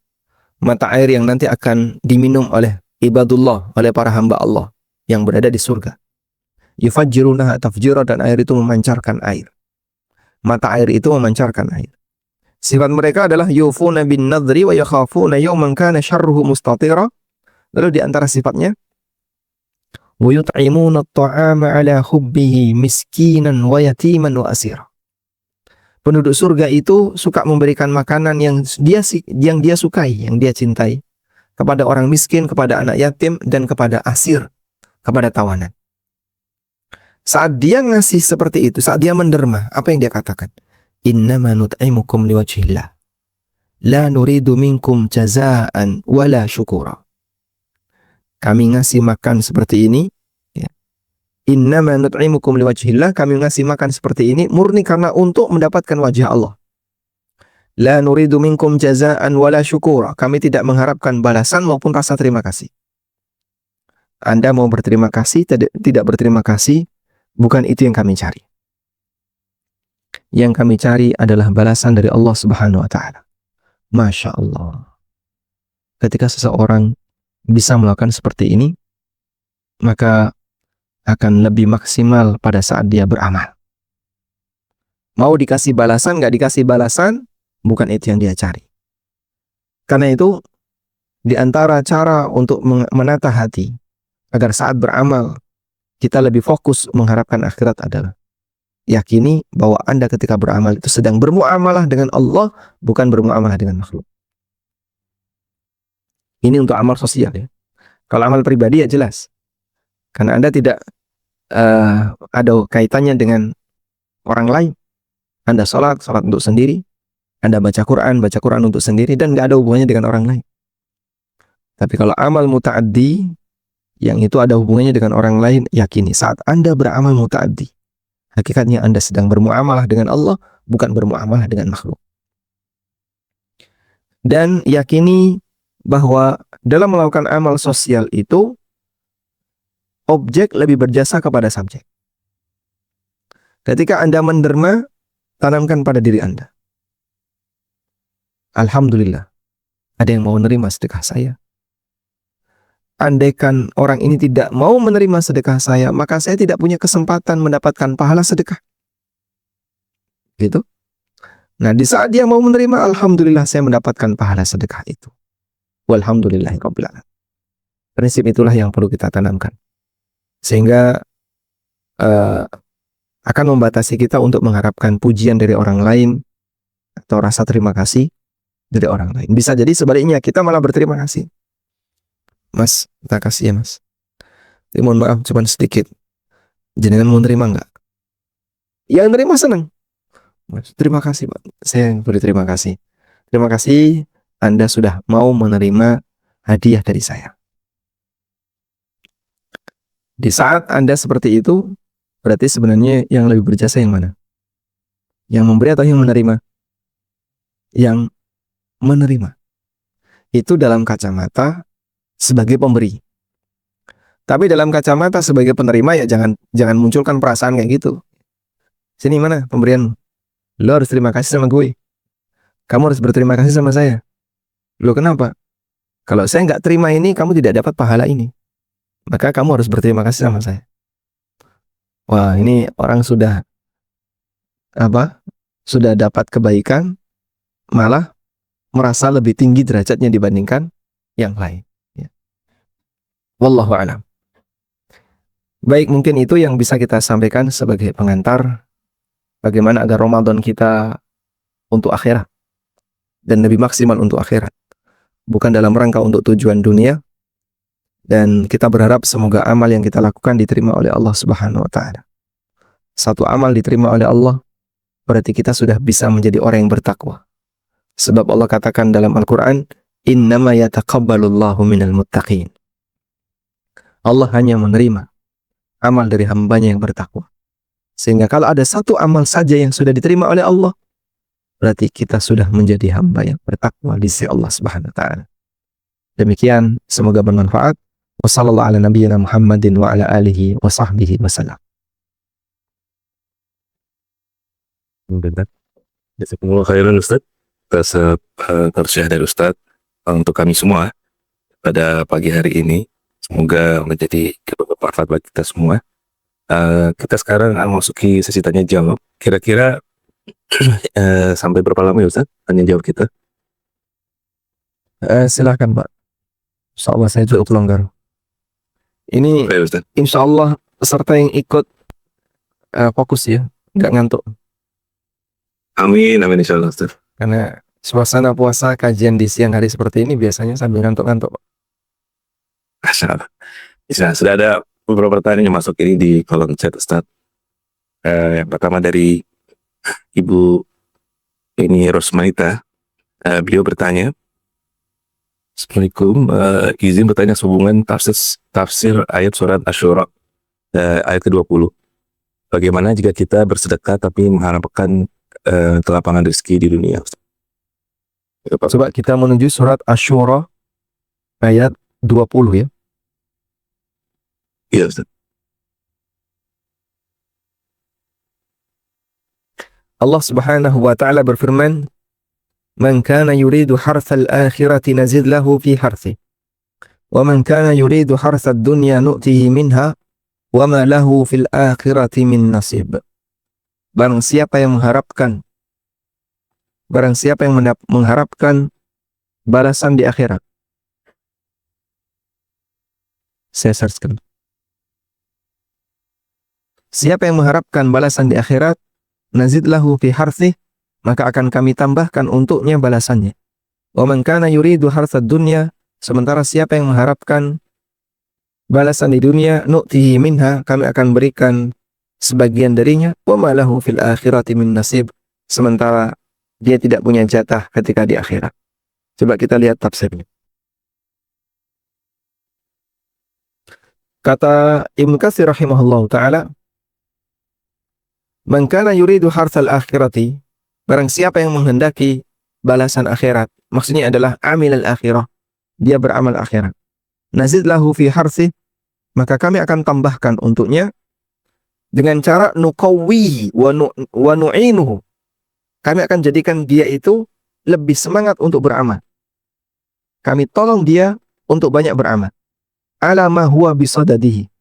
Mata air yang nanti akan diminum oleh ibadullah, oleh para hamba Allah yang berada di surga. Yufajjirunaha tafjira, dan air itu memancarkan air. Mata air itu memancarkan air. Sifat mereka adalah yufuna bin nadri wa yakhafuna yawman kana syarruhu mustatira. Lalu di antara sifatnya, wa yut'imuna at-ta'ama ala hubbihi miskinan wa yatiman wa asira. Penduduk surga itu suka memberikan makanan yang dia sukai, yang dia cintai, kepada orang miskin, kepada anak yatim, dan kepada asir, kepada tawanan. Saat dia ngasih seperti itu, saat dia menderma, apa yang dia katakan? Innama nut'imukum liwajhillah, la nuridu minkum jazaan wala syukura. Kami ngasih makan seperti ini, ya. Innama nut'imukum liwajhillah, kami ngasih makan seperti ini murni karena untuk mendapatkan wajah Allah. La nuridu minkum jazaan wala syukura. Kami tidak mengharapkan balasan maupun rasa terima kasih. Anda mau berterima kasih, tidak berterima kasih, bukan itu yang kami cari. Yang kami cari adalah balasan dari Allah Subhanahu wa Ta'ala. Masya Allah. Ketika seseorang bisa melakukan seperti ini, maka akan lebih maksimal pada saat dia beramal. Mau dikasih balasan, nggak dikasih balasan, bukan itu yang dia cari. Karena itu, di antara cara untuk menata hati, agar saat beramal, kita lebih fokus mengharapkan akhirat adalah yakini bahwa Anda ketika beramal itu sedang bermuamalah dengan Allah, bukan bermuamalah dengan makhluk. Ini untuk amal sosial ya. Kalau amal pribadi ya jelas. Karena Anda tidak ada kaitannya dengan orang lain. Anda sholat untuk sendiri. Anda baca Quran untuk sendiri, dan nggak ada hubungannya dengan orang lain. Tapi kalau amal muta'addi, yang itu ada hubungannya dengan orang lain, yakini saat Anda beramal muta'addi, hakikatnya Anda sedang bermuamalah dengan Allah, bukan bermuamalah dengan makhluk. Dan yakini bahwa dalam melakukan amal sosial itu, objek lebih berjasa kepada subjek. Ketika Anda menderma, tanamkan pada diri Anda. Alhamdulillah, ada yang mau menerima sedekah saya. Andaikan orang ini tidak mau menerima sedekah saya, maka saya tidak punya kesempatan mendapatkan pahala sedekah. Gitu. Nah, di saat dia mau menerima, alhamdulillah saya mendapatkan pahala sedekah itu. Walhamdulillahirabbil alamin. Prinsip itulah yang perlu kita tanamkan. Sehingga akan membatasi kita untuk mengharapkan pujian dari orang lain atau rasa terima kasih, dari orang lain. Bisa jadi sebaliknya, kita malah berterima kasih. Mas, kita kasih ya mas. Tapi mohon maaf, cuma sedikit. Jenengan mau nerima nggak? Yang nerima senang. Mas, terima kasih Pak. Saya yang berterima kasih. Terima kasih Anda sudah mau menerima hadiah dari saya. Di saat Anda seperti itu, berarti sebenarnya yang lebih berjasa yang mana? Yang memberi atau yang menerima? Yang menerima. Itu dalam kacamata sebagai pemberi. Tapi dalam kacamata sebagai penerima ya jangan munculkan perasaan kayak gitu. Sini mana pemberian? Lo harus terima kasih sama gue. Kamu harus berterima kasih sama saya. Lo kenapa? Kalau saya nggak terima ini, kamu tidak dapat pahala ini. Maka kamu harus berterima kasih sama saya. Wah, ini orang sudah sudah dapat kebaikan, malah merasa lebih tinggi derajatnya dibandingkan yang lain. Ya. Wallahu a'lam. Baik, mungkin itu yang bisa kita sampaikan sebagai pengantar bagaimana agar Ramadan kita untuk akhirat dan lebih maksimal untuk akhirat, bukan dalam rangka untuk tujuan dunia. Dan kita berharap semoga amal yang kita lakukan diterima oleh Allah Subhanahu wa taala. Satu amal diterima oleh Allah berarti kita sudah bisa menjadi orang yang bertakwa. Sebab Allah katakan dalam Al-Qur'an, "Innama yataqabbalullahu minal muttaqin." Allah hanya menerima amal dari hambanya yang bertakwa. Sehingga kalau ada satu amal saja yang sudah diterima oleh Allah, berarti kita sudah menjadi hamba yang bertakwa di sisi Allah Subhanahu wa taala. Demikian, semoga bermanfaat. Wassallallahu ala nabiyyina Muhammadin wa ala alihi wa sahbihi wasallam. Jazakumullah khairan Ustaz atas tausiah dari Ustaz untuk kami semua pada pagi hari ini. Semoga menjadi bermanfaat bagi kita semua. Kita sekarang memasuki sesi tanya jawab. Kira-kira sampai berapa lama ya Ustaz tanya jawab kita? Silakan Pak. Insyaallah saya cukup longgar. Ini insya Allah peserta yang ikut fokus ya, nggak ngantuk. Amin, amin insya Allah Ustaz. Karena suasana puasa kajian di siang hari seperti ini biasanya sambil ngantuk-ngantuk. Masya Allah. Bisa, sudah ada beberapa pertanyaan yang masuk ini di kolom chat Ustaz. Yang pertama dari Ibu ini Rosmanita. Beliau bertanya, Assalamualaikum, izin bertanya sehubungan tafsir ayat surat Asy-Syura ayat ke-20. Bagaimana jika kita bersedekah tapi mengharapkan kelapangan rezeki di dunia? Coba kita menuju surat Asy-Syura ayat 20 ya. Iya Ustaz. Allah Subhanahu wa taala berfirman, "Man kana yuridu harthal akhirati nazid lahu fi harthi. Wa man kana yuridu harthad dunya nu'tihi minha wa ma lahu fil akhirati min nasib." Barang siapa yang mengharapkan balasan di akhirat. Saya searchkan. Siapa yang mengharapkan balasan di akhirat, nazid lahu fi harthih, maka akan kami tambahkan untuknya balasannya. Wa man kana yuridu harthad dunya, sementara siapa yang mengharapkan balasan di dunia, nu'tihi minha, kami akan berikan sebagian darinya. Wa ma lahu fil akhirati min nasib, sementara dia tidak punya jatah ketika di akhirat. Coba kita lihat tafsirnya. Kata Ibnu Katsir rahimahullahu taala, "Man kana yuridu harthal akhirati," barang siapa yang menghendaki balasan akhirat, maksudnya adalah amil al-akhirah, dia beramal akhirat. Nazid lahu fi harthih, maka kami akan tambahkan untuknya dengan cara nuqawwi wa nu'inuhu. Kami akan jadikan dia itu lebih semangat untuk beramal. Kami tolong dia untuk banyak beramal. Ala ma huwa bisadadihi.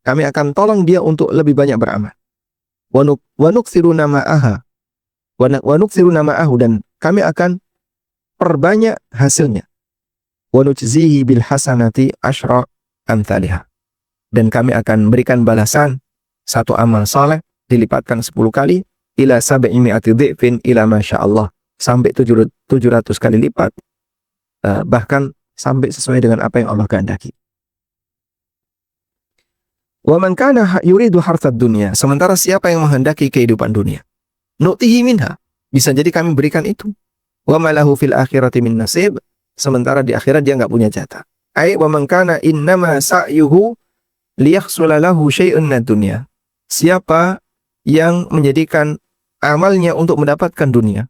Kami akan tolong dia untuk lebih banyak beramal. Wa nuksiru nama'aha. Wa nuksiru nama'ahu, dan kami akan perbanyak hasilnya. Wa nujzihi bil hasanati asyra amthaliha. Dan kami akan berikan balasan satu amal saleh dilipatkan 10 kali ila 700 dhifin ila masyaallah, sampai 700 kali lipat, bahkan sampai sesuai dengan apa yang Allah kehendaki. Wa man kana yuridu hartsad dunya, sementara siapa yang menghendaki kehidupan dunia, nu'tihi minha, bisa jadi kami berikan itu. Wa ma lahu fil akhirati min nasib, sementara di akhirat dia nggak punya jatah. Ai wa man kana innama sa'yuhu liyahsula lahu syai'un minad dunya. Siapa yang menjadikan amalnya untuk mendapatkan dunia,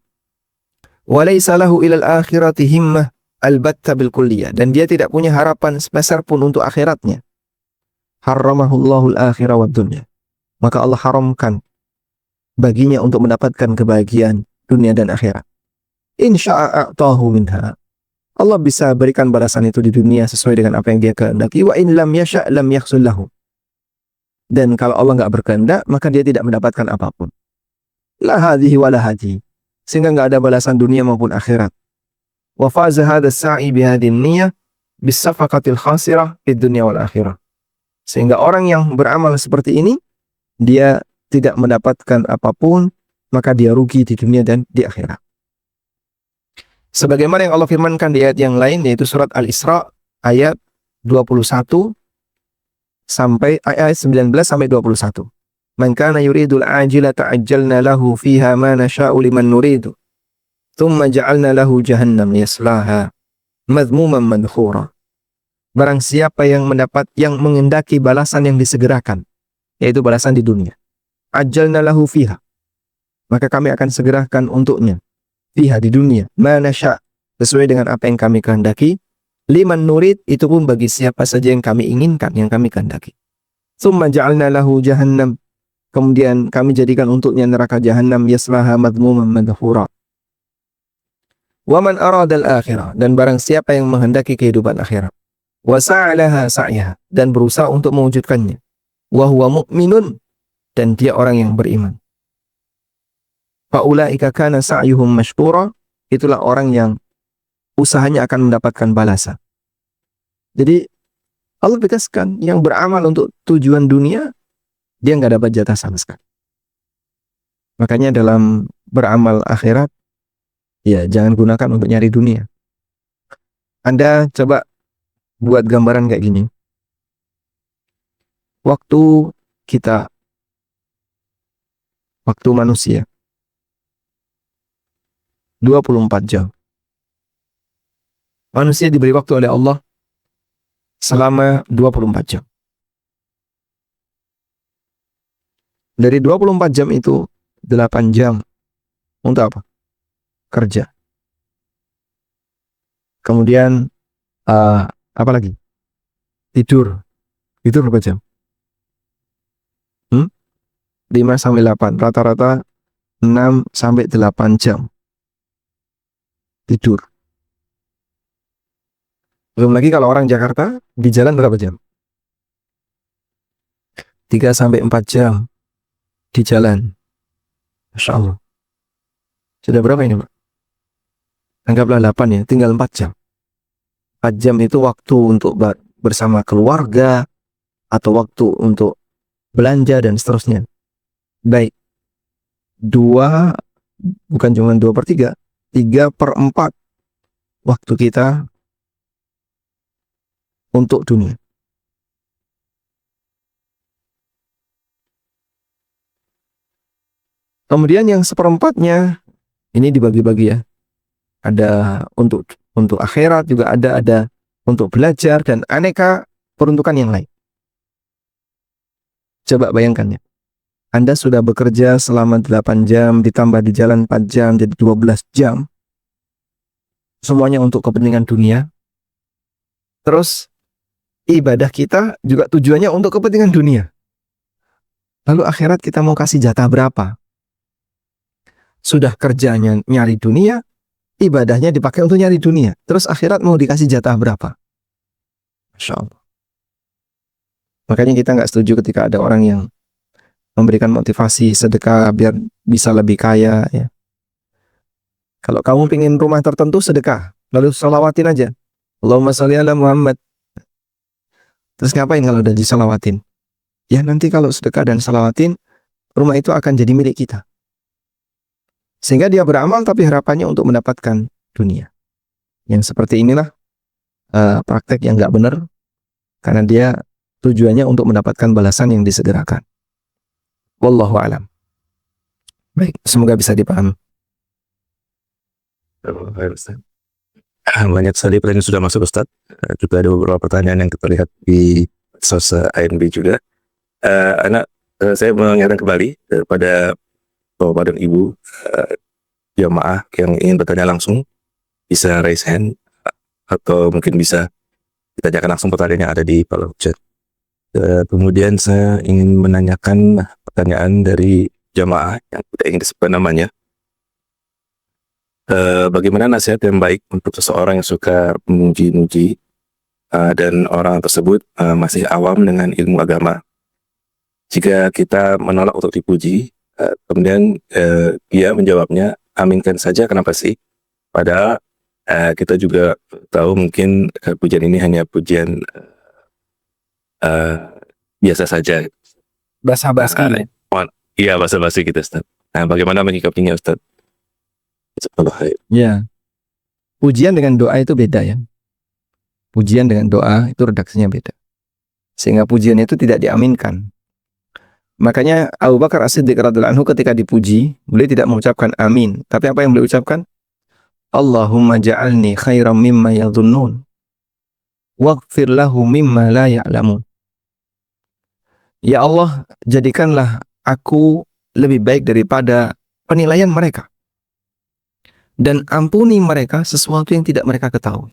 walaysa lahu ilal akhirati himmah albatta bil kulliyah, dan dia tidak punya harapan sebesar pun untuk akhiratnya, harramahullahul akhirah wad dunya, maka Allah haramkan baginya untuk mendapatkan kebahagiaan dunia dan akhirat. Insya'a a'tahu minha, Allah bisa berikan balasan itu di dunia sesuai dengan apa yang dia kehendaki. Wa in lam yasha' lam yahsul lahu, dan kalau Allah nggak berkehendak, maka dia tidak mendapatkan apapun. La hadhihi wa la hadhihi, sehingga nggak ada balasan dunia maupun akhirat. Wa faza hadha as-sa'i bi hadhihi an-niyyah bis safaqatil khasirah fid dunya wal akhirah. Sehingga orang yang beramal seperti ini, dia tidak mendapatkan apapun, maka dia rugi di dunia dan di akhirat. Sebagaimana yang Allah firmankan di ayat yang lain, yaitu surat Al-Isra ayat 21 sampai ayat 19 sampai 21. Man kana yuridul ajila ta'ajjalna lahu fiha ma nasha'u liman nuridu. Thumma ja'alna lahu jahannam yaslaha madhmuman madhura. Barang siapa yang mengendaki balasan yang disegerakan, yaitu balasan di dunia, ajjalna lahu fiha, maka kami akan segerakan untuknya fiha di dunia ma nasha', sesuai dengan apa yang kami kehendaki. Liman nurid, itu pun bagi siapa saja yang kami inginkan, yang kami kehendaki. Tsumma ja'alna lahu jahannam, kemudian kami jadikan untuknya neraka jahannam yaslaha madhmuman madhura. Wa man aradal akhirah, dan barang siapa yang menghendaki kehidupan akhirat, wa sa'alaha sa'yaha, dan berusaha untuk mewujudkannya, wa huwa mu'minun, dan dia orang yang beriman, fa ulaika kana sa'yuhum mashkura, itulah orang yang usahanya akan mendapatkan balasan. Jadi Allah tegaskan, yang beramal untuk tujuan dunia, dia nggak dapat jatah sama sekali. Makanya dalam beramal akhirat, ya jangan gunakan untuk nyari dunia. Anda coba buat gambaran kayak gini. Waktu manusia 24 jam. Manusia diberi waktu oleh Allah selama 24 jam. Dari 24 jam itu 8 jam untuk apa? Kerja. Kemudian apa lagi? Tidur. Tidur berapa jam? 5 sampai 8. Rata-rata 6 sampai 8 jam tidur. Belum lagi kalau orang Jakarta di jalan berapa jam? 3 sampai 4 jam di jalan. Masya Allah. Sudah berapa ini, Pak? Anggaplah 8 ya, tinggal 4 jam. 4 jam itu waktu untuk bersama keluarga, atau waktu untuk belanja dan seterusnya. Baik. Bukan cuma 2/3, 3/4 waktu kita untuk dunia. Kemudian yang 1/4-nya ini dibagi-bagi ya. Ada untuk akhirat, juga ada untuk belajar dan aneka peruntukan yang lain. Coba bayangkan ya. Anda sudah bekerja selama 8 jam, ditambah di jalan 4 jam, jadi 12 jam. Semuanya untuk kepentingan dunia. Terus ibadah kita juga tujuannya untuk kepentingan dunia. Lalu akhirat kita mau kasih jatah berapa? Sudah kerjanya nyari dunia, ibadahnya dipakai untuk nyari dunia. Terus akhirat mau dikasih jatah berapa? Masya Allah. Makanya kita nggak setuju ketika ada orang yang memberikan motivasi sedekah biar bisa lebih kaya. Ya. Kalau kamu pengen rumah tertentu, sedekah. Lalu selawatin aja. Allahumma sholli ala Muhammad. Terus ngapain kalau udah diselawatin? Ya nanti kalau sedekah dan selawatin, rumah itu akan jadi milik kita. Sehingga dia beramal tapi harapannya untuk mendapatkan dunia. Yang seperti inilah praktek yang nggak benar, karena dia tujuannya untuk mendapatkan balasan yang disegerakan. Wallahu alam. Baik, semoga bisa dipahami. Banyak sekali pertanyaan sudah masuk Ustadz. Juga ada beberapa pertanyaan yang kita lihat di sosial ANB juga. Saya mengingatkan kembali kepada Bapak dan Ibu jamaah yang ingin bertanya langsung, bisa raise hand atau mungkin bisa ditanyakan langsung pertanyaan yang ada di kolom chat. Kemudian saya ingin menanyakan pertanyaan dari jamaah yang tidak ingin disebut namanya. Bagaimana nasihat yang baik untuk seseorang yang suka memuji-muji dan orang tersebut masih awam dengan ilmu agama? Jika kita menolak untuk dipuji, kemudian dia menjawabnya, aminkan saja, kenapa sih? Padahal kita juga tahu mungkin pujian ini hanya pujian biasa saja. Basa-basi. Iya, basa-basi gitu, Ustaz. Nah, bagaimana menyikapinya, Ustaz? Ya, pujian dengan doa itu beda ya. Pujian dengan doa itu redaksinya beda. Sehingga pujian itu tidak diaminkan. Makanya Abu Bakar As-Siddiq radhiyallahu anhu ketika dipuji, beliau tidak mengucapkan amin. Tapi apa yang beliau ucapkan? Allahumma ja'alni khairan mimma yadhunnun. Waghfir lahu mimma la ya'lamun. Ya Allah, jadikanlah aku lebih baik daripada penilaian mereka. Dan ampuni mereka sesuatu yang tidak mereka ketahui.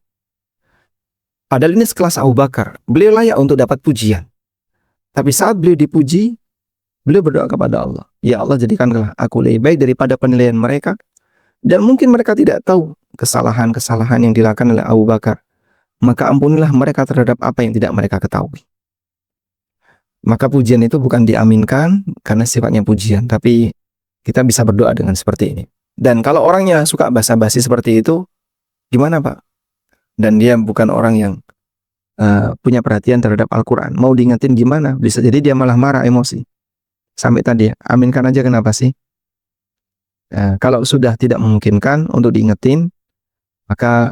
Padahal ini sekelas Abu Bakar. Beliau layak untuk dapat pujian. Tapi saat beliau dipuji, beliau berdoa kepada Allah. Ya Allah, jadikanlah aku lebih baik daripada penilaian mereka. Dan mungkin mereka tidak tahu kesalahan-kesalahan yang dilakukan oleh Abu Bakar. Maka ampunilah mereka terhadap apa yang tidak mereka ketahui. Maka pujian itu bukan diaminkan karena sifatnya pujian. Tapi kita bisa berdoa dengan seperti ini. Dan kalau orangnya suka basa-basi seperti itu, gimana Pak? Dan dia bukan orang yang punya perhatian terhadap Al-Quran. Mau diingetin gimana? Bisa jadi dia malah marah, emosi. Sampai tadi, aminkan aja, kenapa sih? Kalau sudah tidak memungkinkan untuk diingetin, maka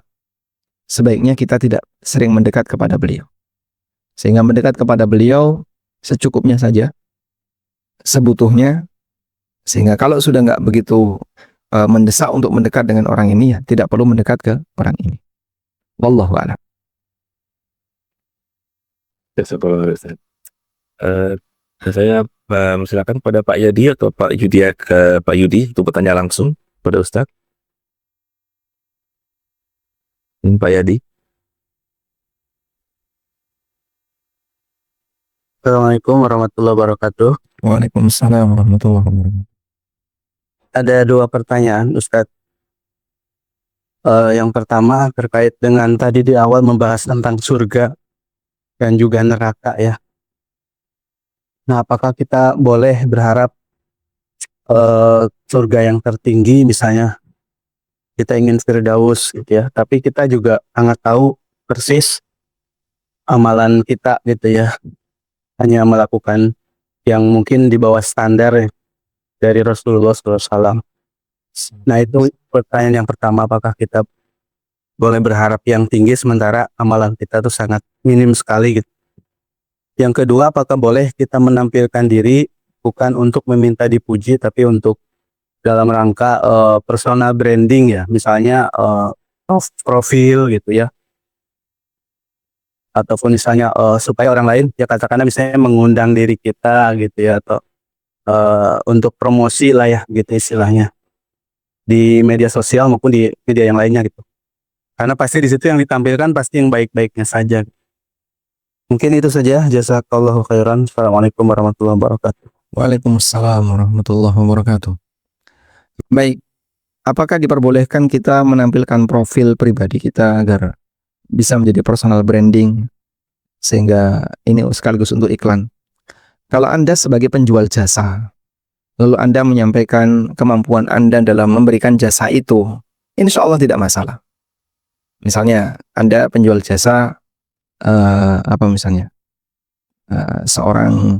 sebaiknya kita tidak sering mendekat kepada beliau. Sehingga mendekat kepada beliau secukupnya saja, sebutuhnya. Sehingga kalau sudah nggak begitu mendesak untuk mendekat dengan orang ini, ya tidak perlu mendekat ke orang ini. Wallahu a'lam. Saya silakan pada Pak Yadi atau Pak Yudi, ke Pak Yudi untuk bertanya langsung pada Ustaz. Pak Yadi. Assalamualaikum warahmatullahi wabarakatuh. Waalaikumsalam warahmatullahi wabarakatuh. Ada dua pertanyaan, Ustadz. Yang pertama terkait dengan tadi di awal membahas tentang surga dan juga neraka ya. Nah, apakah kita boleh berharap surga yang tertinggi, misalnya kita ingin Firdaus gitu ya, tapi kita juga sangat tahu persis amalan kita gitu ya, hanya melakukan yang mungkin di bawah standar dari Rasulullah SAW. Nah, itu pertanyaan yang pertama, apakah kita boleh berharap yang tinggi sementara amalan kita tuh sangat minim sekali gitu. Yang kedua, apakah boleh kita menampilkan diri bukan untuk meminta dipuji tapi untuk dalam rangka personal branding ya, misalnya profil gitu ya, ataupun misalnya supaya orang lain ya katakanlah misalnya mengundang diri kita gitu ya, atau untuk promosi lah ya gitu istilahnya di media sosial maupun di media yang lainnya gitu. Karena pasti di situ yang ditampilkan pasti yang baik-baiknya saja. Mungkin itu saja. Jazakallahu khairan. Assalamualaikum warahmatullahi wabarakatuh. Waalaikumsalam warahmatullahi wabarakatuh. Baik, apakah diperbolehkan kita menampilkan profil pribadi kita agar bisa menjadi personal branding, sehingga ini sekaligus untuk iklan? Kalau Anda sebagai penjual jasa, lalu Anda menyampaikan kemampuan Anda dalam memberikan jasa itu, insya Allah tidak masalah. Misalnya Anda penjual jasa misalnya seorang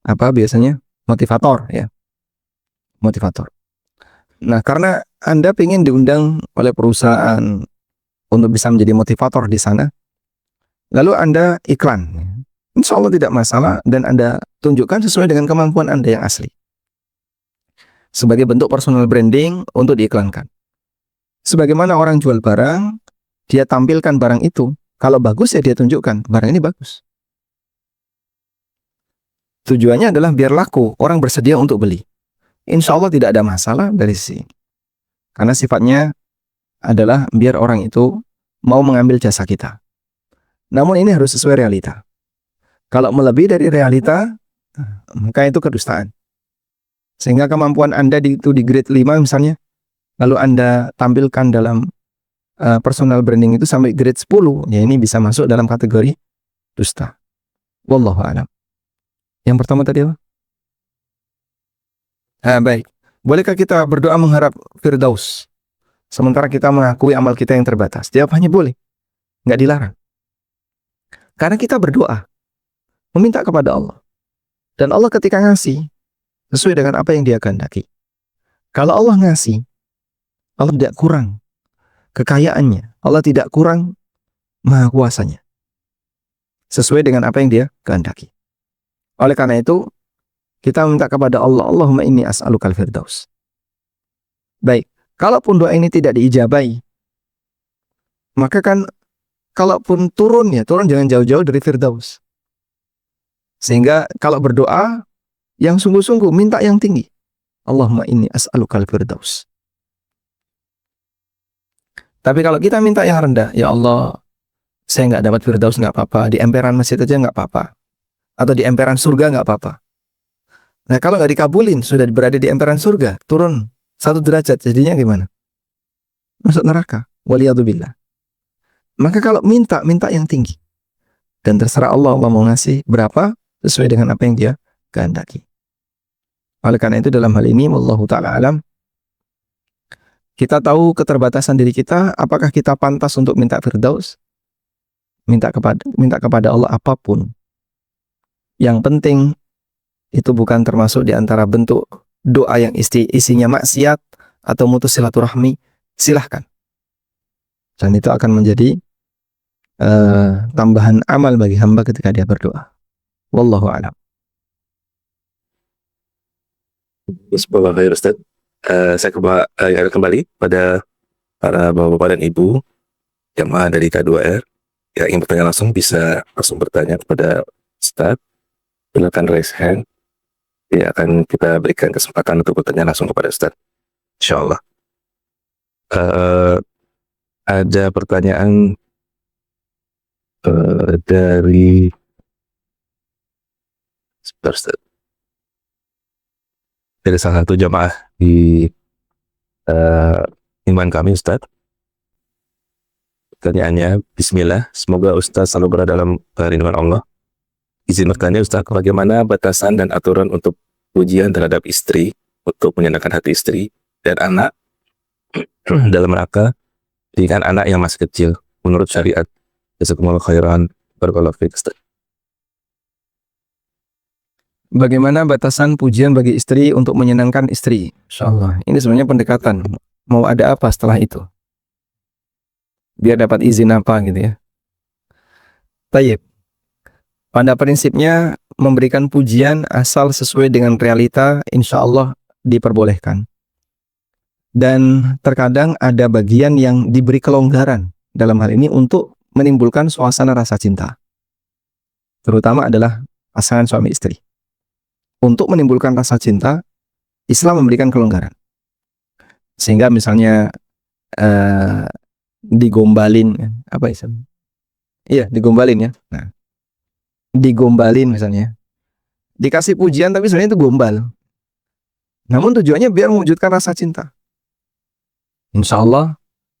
biasanya motivator ya, motivator. Nah, karena Anda ingin diundang oleh perusahaan untuk bisa menjadi motivator di sana, lalu Anda iklan. Insya Allah tidak masalah, dan Anda tunjukkan sesuai dengan kemampuan Anda yang asli. Sebagai bentuk personal branding untuk diiklankan. Sebagaimana orang jual barang, dia tampilkan barang itu. Kalau bagus ya dia tunjukkan, barang ini bagus. Tujuannya adalah biar laku, orang bersedia untuk beli. Insya Allah tidak ada masalah dari sisi. Karena sifatnya adalah biar orang itu mau mengambil jasa kita. Namun ini harus sesuai realita. Kalau melebihi dari realita, maka itu kedustaan. Sehingga kemampuan Anda itu di grade 5 misalnya, lalu Anda tampilkan dalam personal branding itu sampai grade 10, ya ini bisa masuk dalam kategori dusta. Wallahu a'lam. Yang pertama tadi apa? Baik. Bolehkah kita berdoa mengharap Firdaus, sementara kita mengakui amal kita yang terbatas? Jawabannya boleh. Nggak dilarang. Karena kita berdoa, meminta kepada Allah. Dan Allah ketika ngasih, sesuai dengan apa yang dia kehendaki. Kalau Allah ngasih, Allah tidak kurang kekayaannya. Allah tidak kurang maha kuasanya. Sesuai dengan apa yang dia kehendaki. Oleh karena itu, kita minta kepada Allah, Allahumma inni as'alukal firdaus. Baik, kalaupun doa ini tidak diijabai, maka kan kalaupun turun ya, turun jangan jauh-jauh dari firdaus. Sehingga kalau berdoa, yang sungguh-sungguh minta yang tinggi. Allahumma inni as'alukal firdaus. Tapi kalau kita minta yang rendah, ya Allah, saya nggak dapat firdaus nggak apa-apa, di emperan masjid aja nggak apa-apa, atau di emperan surga nggak apa-apa. Nah kalau nggak dikabulin, sudah berada di emperan surga, turun 1 derajat, jadinya gimana? Masuk neraka. Waliyadzubillah. Maka kalau minta yang tinggi. Dan terserah Allah, Allah mau ngasih berapa, sesuai dengan apa yang dia kehendaki. Oleh karena itu dalam hal ini, wallahu ta'ala alam, kita tahu keterbatasan diri kita, apakah kita pantas untuk minta firdaus? Minta kepada Allah apapun. Yang penting, itu bukan termasuk di antara bentuk doa yang isinya maksiat atau mutus silaturahmi, silahkan. Dan itu akan menjadi tambahan amal bagi hamba ketika dia berdoa. Wallahu a'lam. Bismillah khair Ustaz. Saya kembali pada para bapak-bapak dan ibu jamaah dari K2R yang ingin bertanya langsung bisa langsung bertanya kepada Ustaz. Silakan raise hand. Ya, akan kita berikan kesempatan untuk bertanya langsung kepada Ustaz. Insyaallah. Ada pertanyaan dari Ustaz. Dari salah satu jamaah di iman kami, Ustaz. Pertanyaannya, Bismillah, semoga Ustaz selalu berada dalam lindungan Allah. Izin bertanya, Ustaz, bagaimana batasan dan aturan untuk pujian terhadap istri, untuk menyenangkan hati istri dan anak dalam rangka dengan anak yang masih kecil, menurut syariat? Jazakumullah khairan. Barakallahu fiik, Ustaz. Bagaimana batasan pujian bagi istri untuk menyenangkan istri? Insyaallah. Ini sebenarnya pendekatan. Mau ada apa setelah itu? Biar dapat izin apa gitu ya. Tayyib. Pada prinsipnya memberikan pujian asal sesuai dengan realita, insya Allah diperbolehkan. Dan terkadang ada bagian yang diberi kelonggaran dalam hal ini untuk menimbulkan suasana rasa cinta. Terutama adalah pasangan suami istri. Untuk menimbulkan rasa cinta, Islam memberikan kelonggaran. Sehingga misalnya digombalin, apa ya? Iya, digombalin ya. Nah, digombalin misalnya. Dikasih pujian tapi sebenarnya itu gombal. Namun tujuannya biar mewujudkan rasa cinta. Insya Allah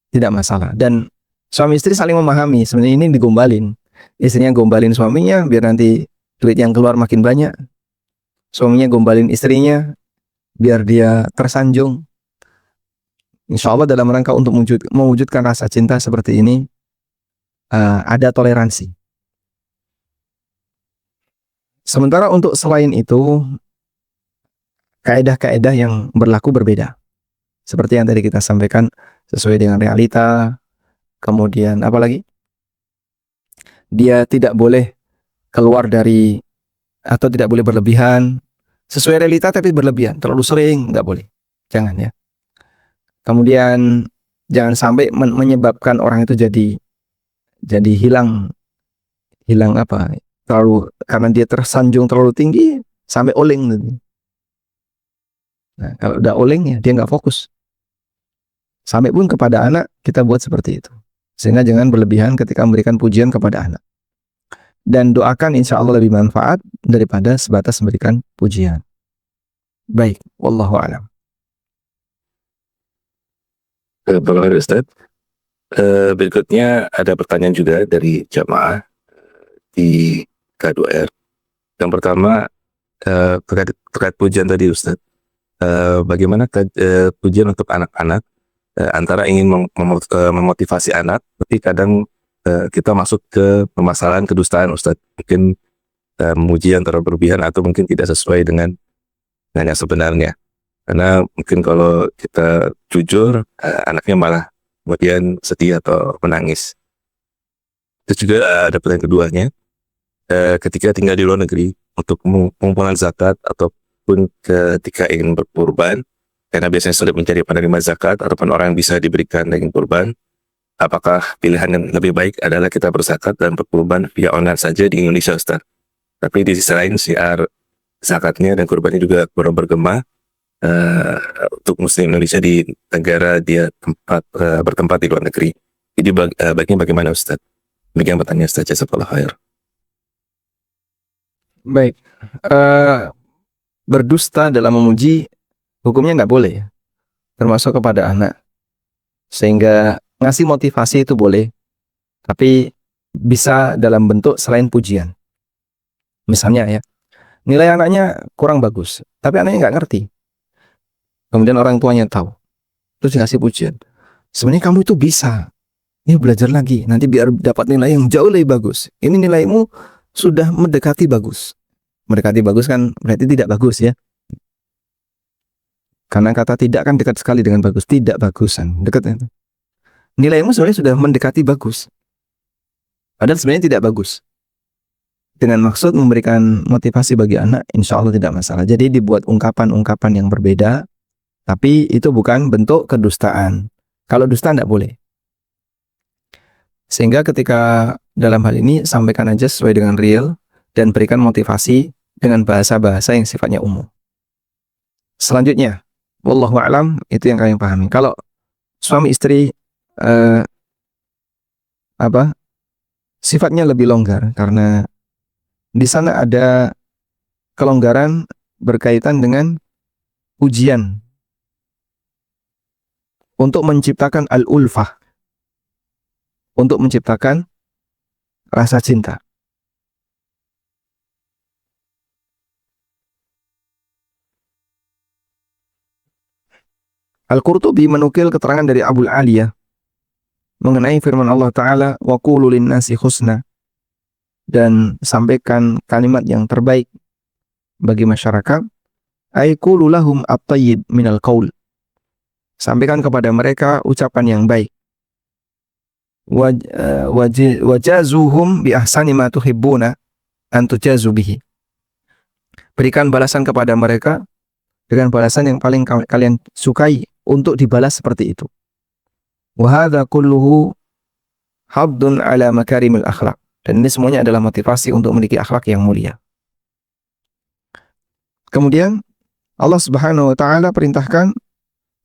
tidak masalah. Dan suami istri saling memahami, sebenarnya ini digombalin. Istrinya gombalin suaminya biar nanti duit yang keluar makin banyak. Suaminya gombalin istrinya biar dia tersanjung. Insya Allah dalam rangka untuk mewujudkan rasa cinta seperti ini, ada toleransi. Sementara untuk selain itu, kaedah-kaedah yang berlaku berbeda. Seperti yang tadi kita sampaikan, sesuai dengan realita. Kemudian apa lagi? Dia tidak boleh keluar dari atau tidak boleh berlebihan. Sesuai realita tapi berlebihan, terlalu sering nggak boleh. Jangan ya. Kemudian jangan sampai menyebabkan orang itu jadi hilang apa? Terlalu, karena dia tersanjung terlalu tinggi sampai oleng gitu. Nah, kalau udah oleng ya dia nggak fokus. Sampai pun kepada anak kita buat seperti itu. Sehingga jangan berlebihan ketika memberikan pujian kepada anak. Dan doakan insya Allah lebih manfaat daripada sebatas memberikan pujian. Baik, wallahu a'lam. Terima kasih Ustaz. Berikutnya ada pertanyaan juga dari jamaah di K2R. Yang pertama terkait pujian tadi Ustaz. Bagaimana pujian untuk anak-anak, antara ingin memotivasi anak, tapi kadang kita masuk ke permasalahan kedustaan Ustaz. Mungkin memuji yang terlalu berlebihan atau mungkin tidak sesuai dengan yang sebenarnya. Karena mungkin kalau kita jujur, anaknya malah kemudian sedih atau menangis. Terus juga ada pertanyaan keduanya, ketika tinggal di luar negeri untuk pengumpulan zakat ataupun ketika ingin berkurban, karena biasanya sulit mencari penerima zakat ataupun orang yang bisa diberikan daging kurban, apakah pilihan yang lebih baik adalah kita berzakat dan berkurban via online saja di Indonesia Ustaz? Tapi di sisi lain syiar zakatnya dan kurbannya juga kurang bergema untuk muslim Indonesia di negara dia bertempat di luar negeri. Jadi baiknya bagaimana Ustaz? Demikian pertanyaan Ustaz, jazakallahu khair. Baik, berdusta dalam memuji hukumnya nggak boleh ya, termasuk kepada anak. Sehingga ngasih motivasi itu boleh, tapi bisa dalam bentuk selain pujian. Misalnya ya, nilai anaknya kurang bagus, tapi anaknya nggak ngerti. Kemudian orang tuanya tahu, terus dikasih pujian. Sebenarnya kamu itu bisa, ini belajar lagi, nanti biar dapat nilai yang jauh lebih bagus. Ini nilaimu sudah mendekati bagus. Mendekati bagus kan berarti tidak bagus ya. Karena kata tidak kan dekat sekali dengan bagus, tidak bagusan, dekat ya. Nilaimu sebenarnya sudah mendekati bagus. Padahal sebenarnya tidak bagus. Dengan maksud memberikan motivasi bagi anak, insya Allah tidak masalah. Jadi dibuat ungkapan-ungkapan yang berbeda, tapi itu bukan bentuk kedustaan. Kalau dusta tidak boleh. Sehingga ketika dalam hal ini sampaikan aja sesuai dengan real dan berikan motivasi dengan bahasa-bahasa yang sifatnya umum. Selanjutnya, wallahu a'lam, itu yang kami pahami. Kalau suami istri sifatnya lebih longgar karena di sana ada kelonggaran berkaitan dengan ujian untuk menciptakan al-ulfah, untuk menciptakan rasa cinta. Al-Qurtubi menukil keterangan dari Abul Aliyah mengenai firman Allah Ta'ala, wa qulu linnasi husna, dan sampaikan kalimat yang terbaik bagi masyarakat, ay qulu lahum at-tayyib minal qaul, sampaikan kepada mereka ucapan yang baik, wajazuhum bi ahsani ma tuhibbuna an tujazu bihi, berikan balasan kepada mereka dengan balasan yang paling kalian sukai untuk dibalas seperti itu. Wa hadza kulluhu haddun ala makarimil akhlaq, dan ini semuanya adalah motivasi untuk memiliki akhlak yang mulia. Kemudian Allah Subhanahu wa taala perintahkan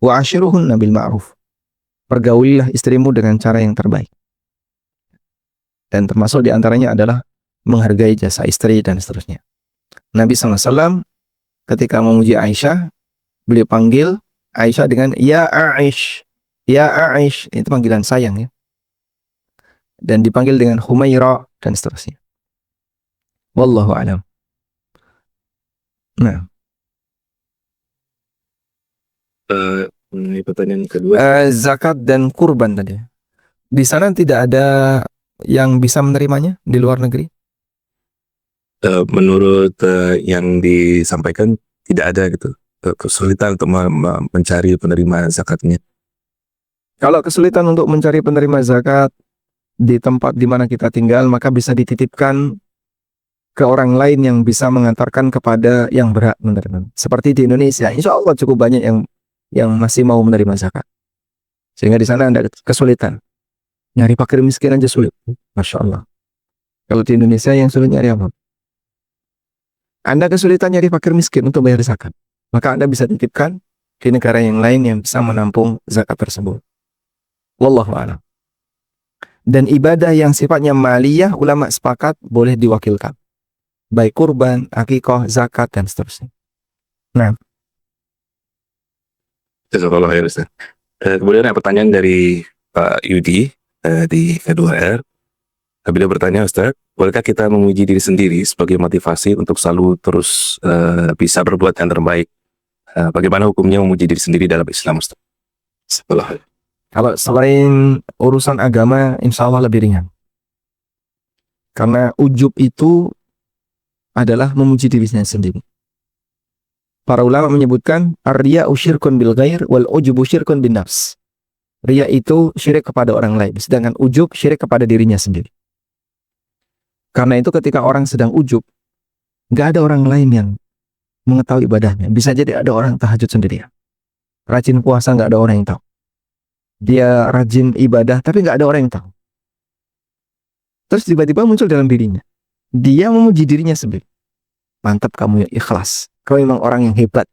wa ashiruhunna bil ma'ruf, pergaulilah istrimu dengan cara yang terbaik. Dan termasuk diantaranya adalah menghargai jasa istri dan seterusnya. Nabi SAW ketika memuji Aisyah, beliau panggil Aisyah dengan ya Aish, ya Aish, itu panggilan sayang ya. Dan dipanggil dengan Humaira dan seterusnya. Wallahu a'lam. Nah, pertanyaan kedua, zakat dan kurban tadi. Di sana tidak ada yang bisa menerimanya di luar negeri? menurut yang disampaikan tidak ada gitu. kesulitan untuk mencari penerima zakatnya. Kalau kesulitan untuk mencari penerima zakat di tempat di mana kita tinggal, maka bisa dititipkan ke orang lain yang bisa mengantarkan kepada yang berhak menerima. Seperti di Indonesia, insya Allah cukup banyak yang masih mau menerima zakat. Sehingga di sana ada kesulitan. Nyari fakir miskin aja sulit. Masya Allah. Kalau di Indonesia yang sulit nyari apa? Anda kesulitan nyari fakir miskin untuk bayar zakat, maka Anda bisa titipkan di negara yang lain yang bisa menampung zakat tersebut. Wallahu a'lam. Dan ibadah yang sifatnya maliyah, ulama sepakat boleh diwakilkan. Baik kurban, akikah, zakat, dan seterusnya. Nah, Jazakallah khair Ustaz. Kemudian ada pertanyaan dari Pak Yudi di K2R. Beliau bertanya, Ustaz, bolehkah kita memuji diri sendiri sebagai motivasi untuk selalu terus bisa berbuat yang terbaik? Bagaimana hukumnya memuji diri sendiri dalam Islam, Ustaz? Setelah kalau selain urusan agama, insya Allah lebih ringan. Karena ujub itu adalah memuji dirinya sendiri. Para ulama menyebutkan, ar-riya'u syirkun bil ghair wal ujubu syirkun bin nafs. Riya itu syirik kepada orang lain, sedangkan ujub syirik kepada dirinya sendiri. Karena itu ketika orang sedang ujub, nggak ada orang lain yang mengetahui ibadahnya. Bisa jadi ada orang tahajud sendirian. Rajin puasa nggak ada orang yang tahu. Dia rajin ibadah tapi nggak ada orang yang tahu. Terus tiba-tiba muncul dalam dirinya. Dia memuji dirinya sendiri. Mantap kamu yang ikhlas. Kau memang orang yang hebat.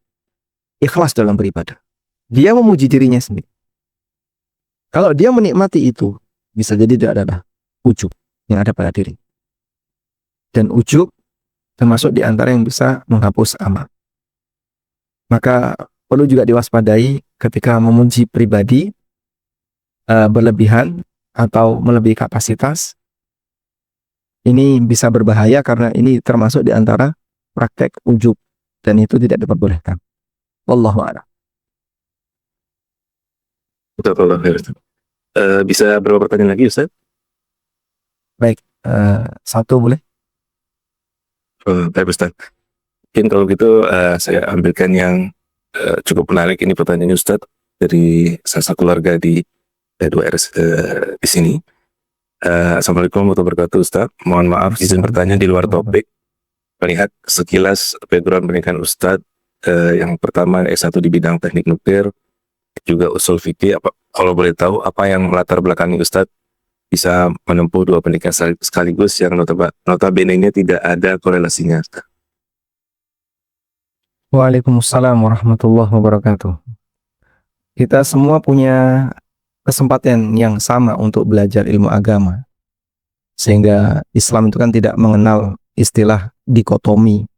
Ikhlas dalam beribadah. Dia memuji dirinya sendiri. Kalau dia menikmati itu, bisa jadi dia adalah ujub yang ada pada diri. Dan ujub termasuk di antara yang bisa menghapus amal. Maka perlu juga diwaspadai ketika memuji pribadi berlebihan atau melebihi kapasitas. Ini bisa berbahaya karena ini termasuk di antara praktek ujub dan itu tidak diperbolehkan. Wallahu a'lam. Jazakallah khair, Ustaz. Bisa berapa pertanyaan lagi, Ustaz? Baik, satu boleh? Baik, Ustaz. Mungkin kalau gitu saya ambilkan yang cukup menarik. Ini pertanyaan Ustaz dari salah satu keluarga di K2R di sini. Assalamualaikum warahmatullahi wabarakatuh, Ustaz. Mohon maaf izin bertanya di luar topik. Melihat sekilas background pendidikan Ustaz, yang pertama S1 di bidang teknik nuklir, juga usul fikih. Kalau boleh tahu apa yang melatar belakangi Ustaz bisa menempuh dua pendidikan sekaligus yang notabene-nya tidak ada korelasinya, Ustaz? Waalaikumsalam warahmatullahi wabarakatuh. Kita semua punya kesempatan yang sama untuk belajar ilmu agama. Sehingga Islam itu kan tidak mengenal istilah dikotomi.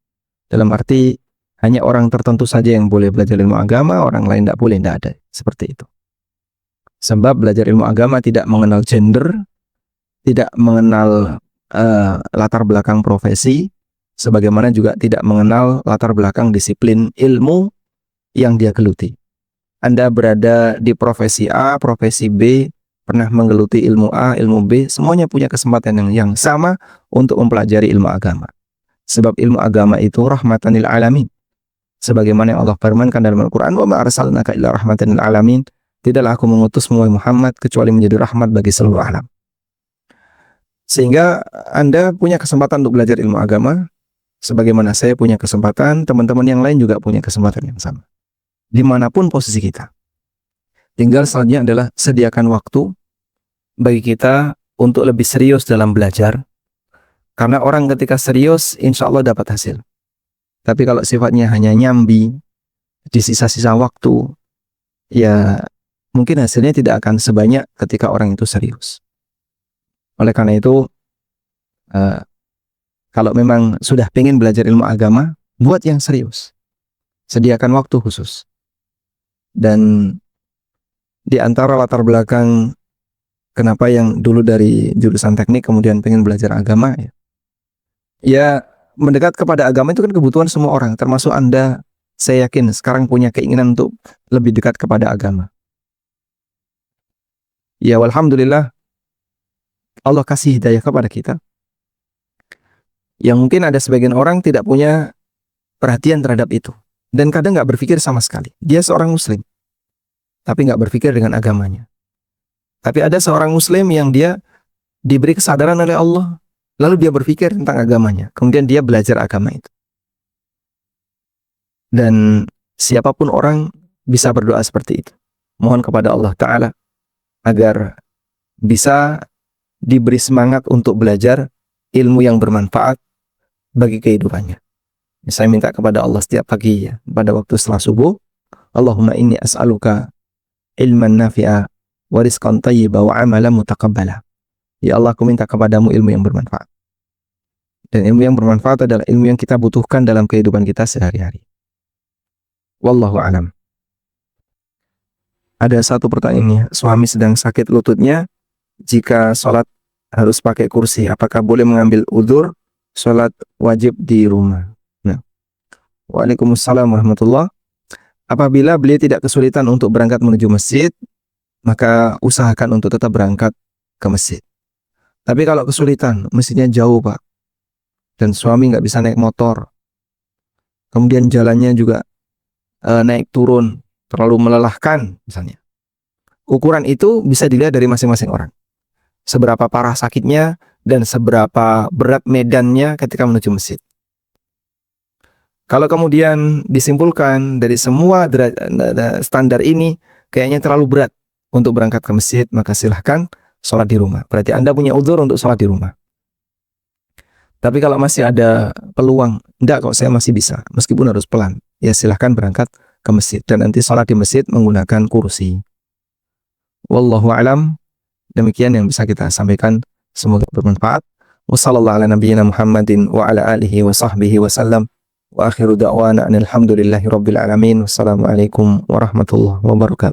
Dalam arti hanya orang tertentu saja yang boleh belajar ilmu agama, orang lain tidak boleh, tidak ada. Seperti itu. Sebab belajar ilmu agama tidak mengenal gender, tidak mengenal latar belakang profesi, sebagaimana juga tidak mengenal latar belakang disiplin ilmu yang dia geluti. Anda berada di profesi A, profesi B, pernah menggeluti ilmu A, ilmu B, semuanya punya kesempatan yang sama untuk mempelajari ilmu agama. Sebab ilmu agama itu rahmatan lil alamin. Sebagaimana yang Allah firmankan dalam Al-Quran, wa ma arsalnaka illa rahmatan lil alamin. Tidaklah aku mengutusmu Muhammad kecuali menjadi rahmat bagi seluruh alam. Sehingga Anda punya kesempatan untuk belajar ilmu agama, sebagaimana saya punya kesempatan, teman-teman yang lain juga punya kesempatan yang sama. Dimanapun posisi kita. Tinggal selanjutnya adalah sediakan waktu bagi kita untuk lebih serius dalam belajar. Karena orang ketika serius, insya Allah dapat hasil. Tapi kalau sifatnya hanya nyambi, di sisa-sisa waktu, ya mungkin hasilnya tidak akan sebanyak ketika orang itu serius. Oleh karena itu, kalau memang sudah pengen belajar ilmu agama, buat yang serius. Sediakan waktu khusus. Dan di antara latar belakang kenapa yang dulu dari jurusan teknik kemudian pengen belajar agama, ya mendekat kepada agama itu kan kebutuhan semua orang, termasuk Anda. Saya yakin sekarang punya keinginan untuk lebih dekat kepada agama. Ya alhamdulillah Allah kasih hidayah kepada kita. Yang mungkin ada sebagian orang tidak punya perhatian terhadap itu. Dan kadang nggak berpikir sama sekali. Dia seorang muslim, tapi nggak berpikir dengan agamanya. Tapi ada seorang muslim yang dia diberi kesadaran oleh Allah, lalu dia berpikir tentang agamanya. Kemudian dia belajar agama itu. Dan siapapun orang bisa berdoa seperti itu. Mohon kepada Allah Ta'ala agar bisa diberi semangat untuk belajar ilmu yang bermanfaat bagi kehidupannya. Saya minta kepada Allah setiap pagi ya, pada waktu setelah subuh, Allahumma inni as'aluka ilman nafi'a wa rizqan thayyiba wa amalan mutaqabbala. Ya Allah, aku minta kepadamu ilmu yang bermanfaat. Dan ilmu yang bermanfaat adalah ilmu yang kita butuhkan dalam kehidupan kita sehari-hari. Wallahu a'lam. Ada satu pertanyaan ini, suami sedang sakit lututnya, jika sholat harus pakai kursi, apakah boleh mengambil udzur sholat wajib di rumah? Nah. Waalaikumsalam warahmatullah. Apabila beliau tidak kesulitan untuk berangkat menuju masjid, maka usahakan untuk tetap berangkat ke masjid. Tapi kalau kesulitan, masjidnya jauh Pak, dan suami nggak bisa naik motor, kemudian jalannya juga naik turun, terlalu melelahkan misalnya. Ukuran itu bisa dilihat dari masing-masing orang. Seberapa parah sakitnya dan seberapa berat medannya ketika menuju masjid. Kalau kemudian disimpulkan dari semua standar ini kayaknya terlalu berat untuk berangkat ke masjid, maka silahkan sholat di rumah. Berarti Anda punya uzur untuk sholat di rumah. Tapi kalau masih ada peluang, enggak kok saya masih bisa, meskipun harus pelan, ya silahkan berangkat ke masjid dan nanti sholat di masjid menggunakan kursi. Wallahu a'lam. Demikian yang bisa kita sampaikan, semoga bermanfaat. Wassallallahu ala nabiyyina Muhammadin wa ala alihi wa sahbihi wa sallam. Wa akhiru da'wana alhamdulillahi rabbil alamin. Wassalamualaikum warahmatullahi wabarakatuh.